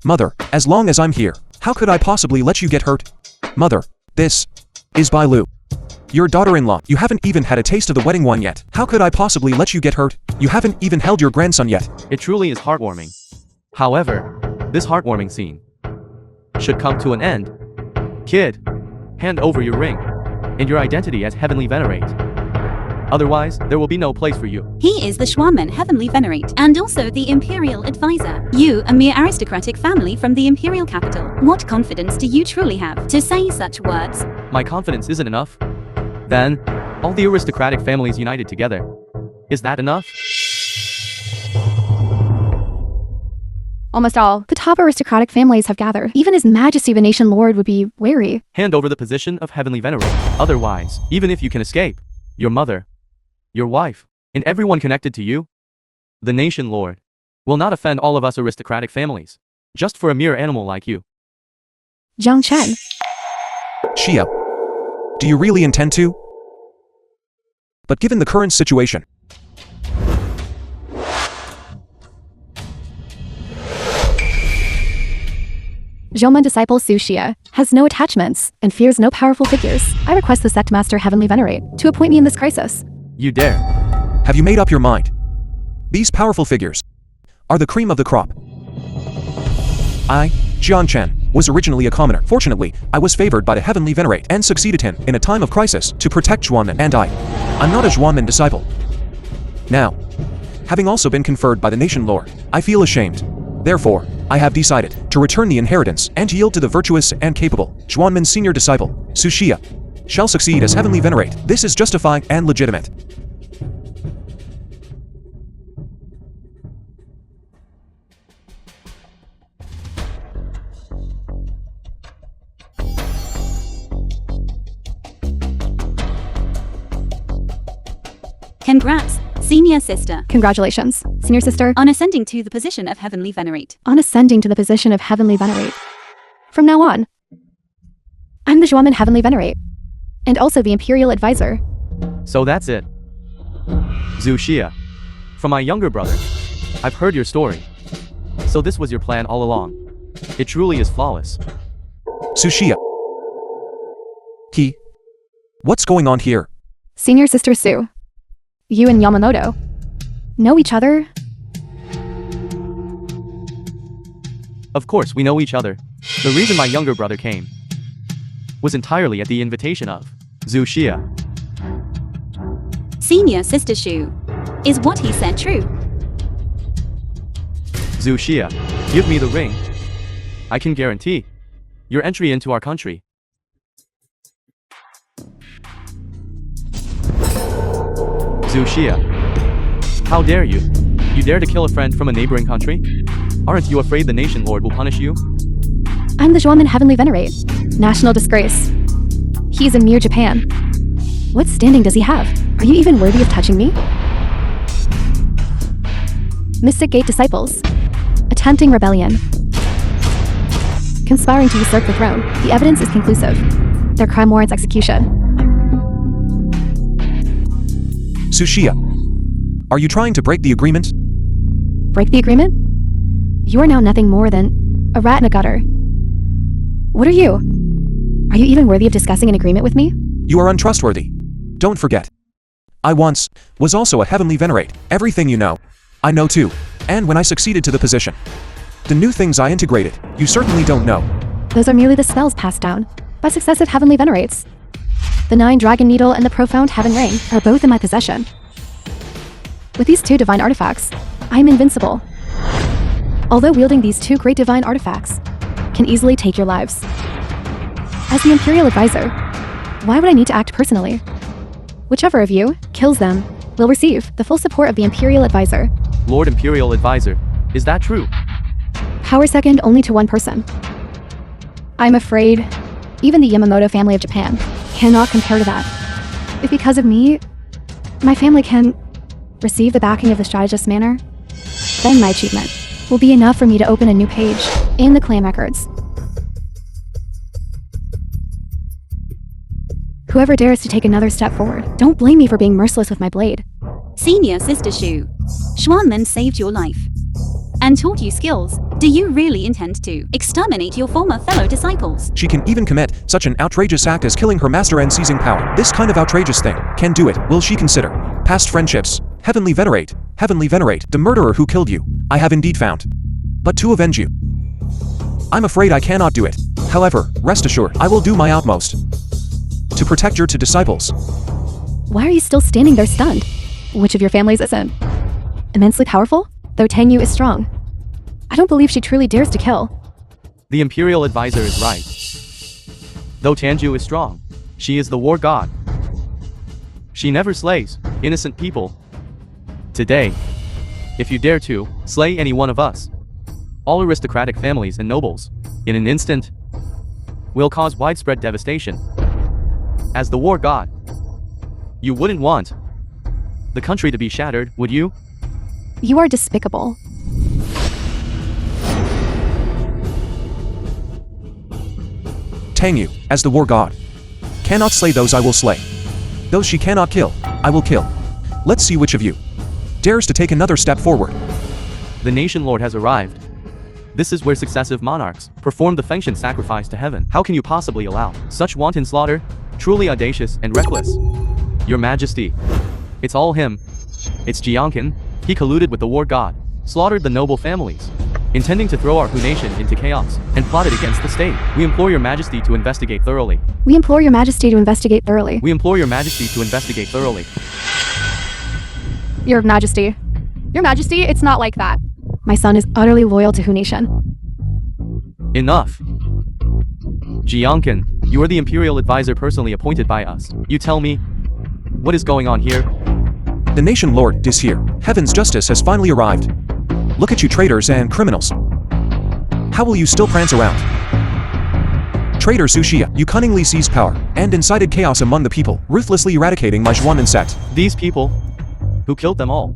Mother, as long as I'm here, how could I possibly let you get hurt? Mother, this is Bailu. Your daughter-in-law. You haven't even had a taste of the wedding wine yet. How could I possibly let you get hurt? You haven't even held your grandson yet. It truly is heartwarming. However, this heartwarming scene should come to an end. Kid, hand over your ring and your identity as Heavenly Venerate. Otherwise, there will be no place for you. He is the Xuanmen Heavenly Venerate, and also the Imperial Advisor. You, a mere aristocratic family from the Imperial capital. What confidence do you truly have to say such words? My confidence isn't enough. Then, all the aristocratic families united together. Is that enough? Almost all the top aristocratic families have gathered. Even His Majesty the Nation Lord would be wary. Hand over the position of Heavenly Venerate. Otherwise, even if you can escape, your mother, your wife, and everyone connected to you, the Nation Lord, will not offend all of us aristocratic families, just for a mere animal like you. Jiang Chen, Xia, do you really intend to? But given the current situation, Zhouman disciple Su Xia has no attachments and fears no powerful figures. I request the sect master Heavenly Venerate to appoint me in this crisis. You dare. have you made up your mind? These powerful figures are the cream of the crop. I, Jian Chen, was originally a commoner. Fortunately, I was favored by the Heavenly Venerate and succeeded him in a time of crisis to protect Xuanmen, and I'm not a Xuanmen disciple. Now, having also been conferred by the Nation Lord, I feel ashamed. Therefore, I have decided to return the inheritance and yield to the virtuous and capable Xuanmen senior disciple, Su Xia, shall succeed as Heavenly Venerate. This is justified and legitimate. Congrats, senior sister, Congratulations, senior sister, on ascending to the position of Heavenly Venerate. on ascending to the position of Heavenly Venerate. From now on, I'm the Xuanmen Heavenly Venerate, and also the Imperial Advisor. So that's it. Zhu Xia. From my younger brother, I've heard your story. So this was your plan all along. It truly is flawless. Su Xia. What's going on here? Senior sister Su, you and Yamamoto know each other? Of course, we know each other. The reason my younger brother came was entirely at the invitation of Zhu Xia. Senior sister Shu. Is what he said true? Zhu Xia, give me the ring. I can guarantee your entry into our country. Zhu Xia, how dare you? You dare to kill a friend from a neighboring country? Aren't you afraid the Nation Lord will punish you? I'm the Xuanmen Heavenly Venerate. National disgrace. He's in mere Japan. What standing does he have? Are you even worthy of touching me? Mystic Gate disciples, attempting rebellion, conspiring to usurp the throne. The evidence is conclusive. Their crime warrants execution. Tsuchiya, are you trying to break the agreement? Break the agreement? You are now nothing more than a rat in a gutter. What are you? Are you even worthy of discussing an agreement with me? You are untrustworthy. Don't forget. I once was also a heavenly venerate. Everything you know, I know too. And when I succeeded to the position, the new things I integrated, you certainly don't know. Those are merely the spells passed down by successive heavenly venerates. The 9 Dragon Needle and the Profound Heaven Ring are both in my possession. With these 2 divine artifacts, I am invincible. Although wielding these 2 great divine artifacts can easily take your lives. As the Imperial Advisor, why would I need to act personally? Whichever of you kills them will receive the full support of the Imperial Advisor. Lord Imperial Advisor, is that true? Power second only to one person. I'm afraid even the Yamamoto family of Japan cannot compare to that. If because of me, my family can receive the backing of the strategist's manor, then my achievement will be enough for me to open a new page in the clan records. Whoever dares to take another step forward, don't blame me for being merciless with my blade. Senior Sister Shu, Xuanmen saved your life and taught you skills. Do you really intend to exterminate your former fellow disciples? She can even commit such an outrageous act as killing her master and seizing power. This kind of outrageous thing can do it. Will she consider past friendships? Heavenly venerate, the murderer who killed you, I have indeed found. But to avenge you, I'm afraid I cannot do it. However, rest assured, I will do my utmost to protect your 2 disciples. Why are you still standing there stunned? Which of your families isn't? Immensely powerful? Though Tenyu is strong. I don't believe she truly dares to kill. The Imperial Advisor is right. Though Tanju is strong, she is the war god. She never slays innocent people. Today, if you dare to slay any one of us, all aristocratic families and nobles, in an instant, will cause widespread devastation. As the war god, you wouldn't want the country to be shattered, would you? You are despicable. Tangyu, as the war god, cannot slay those I will slay. Those she cannot kill, I will kill. Let's see which of you dares to take another step forward. The nation lord has arrived. This is where successive monarchs perform the Fengshan sacrifice to heaven. How can you possibly allow such wanton slaughter? Truly audacious and reckless. Your Majesty, it's all him. It's Jiankin. He colluded with the war god, slaughtered the noble families, intending to throw our Hu nation into chaos, and plotted against the state. We implore your Majesty to investigate thoroughly. We implore your Majesty to investigate thoroughly. We implore your Majesty to investigate thoroughly. Your Majesty. Your Majesty, it's not like that. My son is utterly loyal to Hu Nation. Enough. Jiankin, you are the Imperial Advisor personally appointed by us. You tell me, what is going on here? The nation lord is here. Heaven's justice has finally arrived. Look at you traitors and criminals. How will you still prance around? Traitor Tsuchiya, you cunningly seized power and incited chaos among the people, ruthlessly eradicating my Xuanmen sect. These people, who killed them all.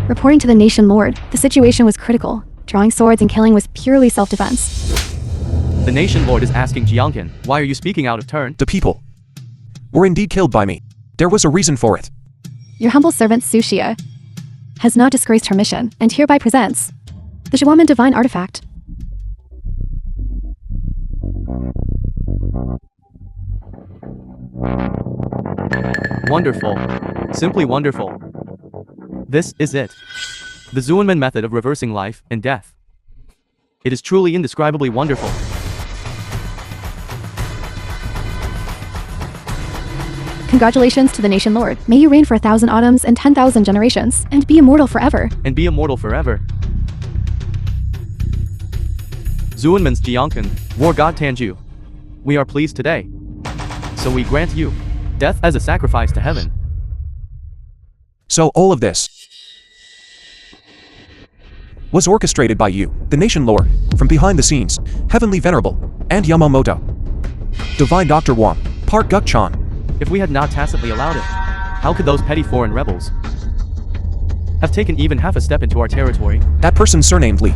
Reporting to the nation lord, the situation was critical. Drawing swords and killing was purely self-defense. The nation lord is asking Jiankin, why are you speaking out of turn? The people were indeed killed by me. There was a reason for it. Your humble servant Tsuchiya has not disgraced her mission, and hereby presents the Xuanmen Divine Artifact. Wonderful. Simply wonderful. This is it. The Xuanmen method of reversing life and death. It is truly indescribably wonderful. Congratulations to the nation lord. May you reign for 1,000 autumns and 10,000 generations, and be immortal forever. And be immortal forever. Xuanmen's Jiankin, War God Tanju. We are pleased today. So we grant you death as a sacrifice to heaven. So all of this was orchestrated by you, the nation lord, from behind the scenes, Heavenly Venerable, and Yamamoto. Divine Dr. Wang, Park Guk-chan. If we had not tacitly allowed it, how could those petty foreign rebels have taken even half a step into our territory? That person surnamed Lee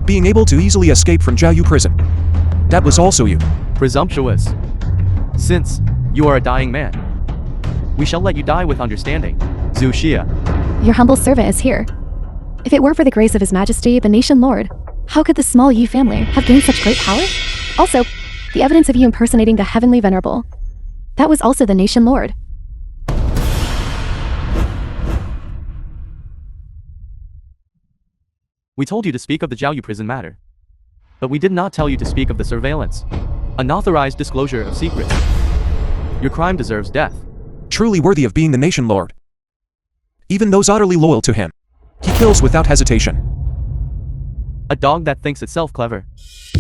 Being able to easily escape from Jiaoyu prison. That was also you. Presumptuous. Since you are a dying man, we shall let you die with understanding. Zhu Xia. Your humble servant is here. If it weren't for the grace of His Majesty, the nation lord, how could the small Yi family have gained such great power? Also, the evidence of you impersonating the heavenly venerable. That was also the nation lord. We told you to speak of the Jiaoyu prison matter. But we did not tell you to speak of the surveillance. Unauthorized disclosure of secrets. Your crime deserves death. Truly worthy of being the nation lord. Even those utterly loyal to him, he kills without hesitation. A dog that thinks itself clever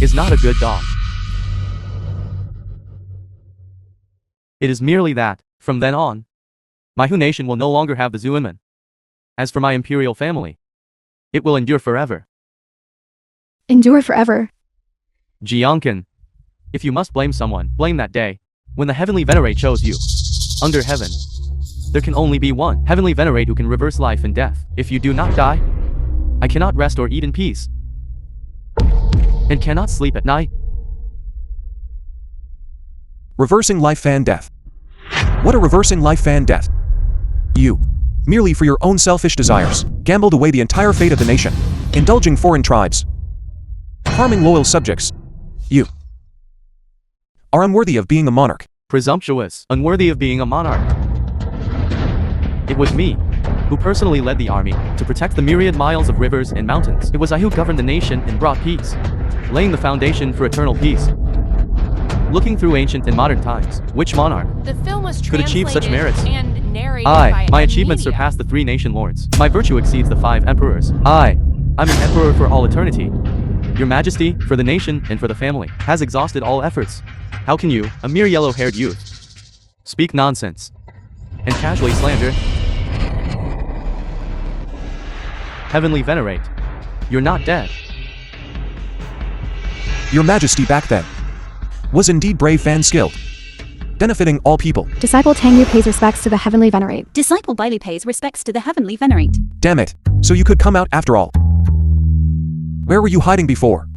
is not a good dog. It is merely that, from then on, my Hu nation will no longer have the Zuinman. As for my imperial family, it will endure forever. Endure forever. Jiangkan, if you must blame someone, blame that day, when the heavenly venerate chose you. Under heaven, there can only be one heavenly venerate who can reverse life and death. If you do not die, I cannot rest or eat in peace, and cannot sleep at night. Reversing life and death. What a reversing life and death. You, merely for your own selfish desires, gambled away the entire fate of the nation, indulging foreign tribes, harming loyal subjects. You are unworthy of being a monarch. Presumptuous, unworthy of being a monarch. It was me who personally led the army to protect the myriad miles of rivers and mountains. It was I who governed the nation and brought peace, laying the foundation for eternal peace. Looking through ancient and modern times, which monarch The film was could achieve such merits? and narrated by My achievements media. surpass the 3 nation lords. My virtue exceeds the 5 emperors. I'm an emperor for all eternity. Your Majesty, for the nation and for the family, has exhausted all efforts. How can you, a mere yellow-haired youth, speak nonsense and casually slander heavenly venerate? You're not dead. Your Majesty back then was indeed brave and skilled, benefiting all people. Disciple Tang Yu pays respects to the heavenly venerate. Disciple Bailey pays respects to the heavenly venerate. Damn it, so you could come out after all. Where were you hiding before?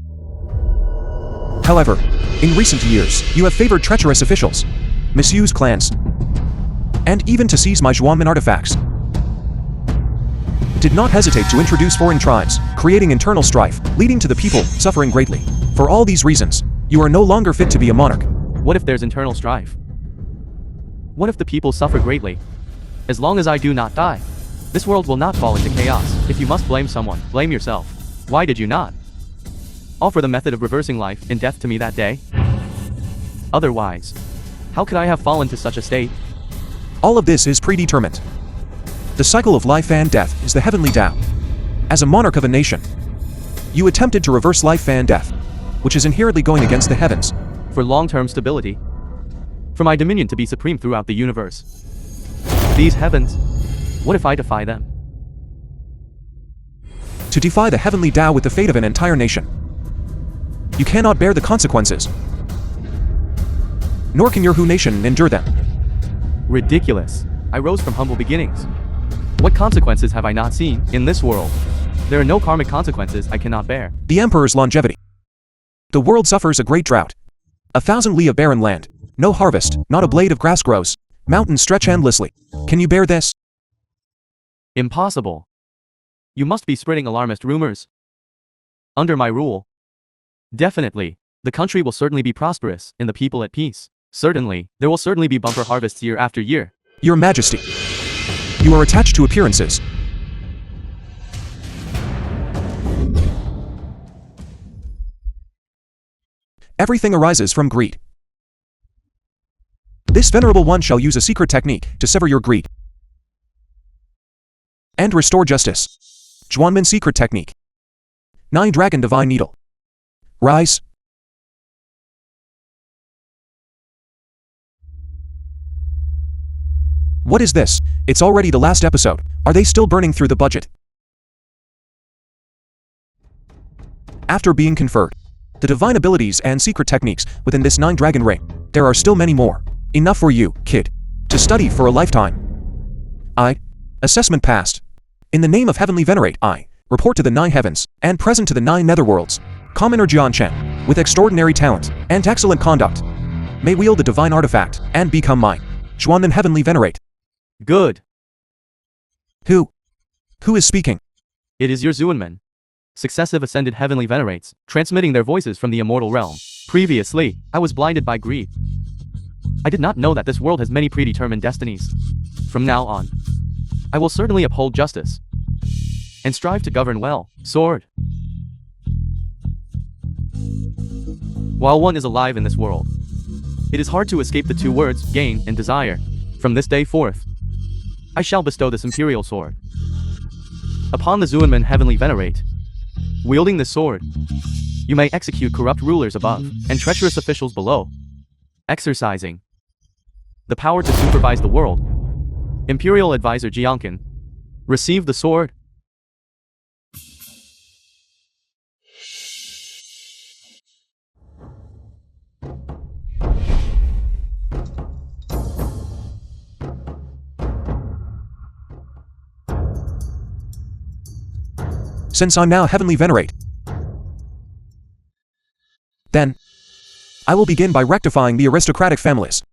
However, in recent years, you have favored treacherous officials, misused clans, and even to seize my Zhuangmen artifacts. Did not hesitate to introduce foreign tribes, creating internal strife, leading to the people suffering greatly. For all these reasons, you are no longer fit to be a monarch. What if there's internal strife? What if the people suffer greatly? As long as I do not die, this world will not fall into chaos. If you must blame someone, blame yourself. Why did you not offer the method of reversing life and death to me that day? Otherwise, how could I have fallen to such a state? All of this is predetermined. The cycle of life and death is the heavenly Tao. As a monarch of a nation, you attempted to reverse life and death, which is inherently going against the heavens. For long-term stability, for my dominion to be supreme throughout the universe. These heavens, what if I defy them? To defy the heavenly Tao with the fate of an entire nation. You cannot bear the consequences, nor can your Hu nation endure them. Ridiculous. I rose from humble beginnings. What consequences have I not seen in this world? There are no karmic consequences I cannot bear. The emperor's longevity. The world suffers a great drought. 1,000 li of barren land. No harvest, not a blade of grass grows. Mountains stretch endlessly. Can you bear this? Impossible. You must be spreading alarmist rumors. Under my rule, definitely, the country will certainly be prosperous and the people at peace. Certainly, there will certainly be bumper harvests year after year. Your Majesty, you are attached to appearances. Everything arises from greed. This venerable one shall use a secret technique to sever your greed and restore justice. Zhuangmen secret technique. 9 Dragon Divine Needle. Rise. What is this? It's already the last episode. Are they still burning through the budget? After being conferred the divine abilities and secret techniques within this 9 dragon ring, there are still many more. Enough for you, kid, to study for a lifetime. Assessment passed. In the name of Heavenly Venerate, I report to the 9 heavens, and present to the 9 netherworlds. Commoner Jian Chen, with extraordinary talent and excellent conduct, may wield the divine artifact and become mine. Xuanmen heavenly venerate. Good. Who is speaking? It is your Xuanmen. Successive ascended heavenly venerates, transmitting their voices from the immortal realm. Previously, I was blinded by greed. I did not know that this world has many predetermined destinies. From now on, I will certainly uphold justice and strive to govern well. Sword. While one is alive in this world, it is hard to escape the 2 words, gain and desire. From this day forth, I shall bestow this Imperial sword upon the Xuanmen heavenly venerate. Wielding this sword, you may execute corrupt rulers above and treacherous officials below, exercising the power to supervise the world. Imperial advisor Jiankin, receive the sword. Since I'm now heavenly venerate, then I will begin by rectifying the aristocratic families.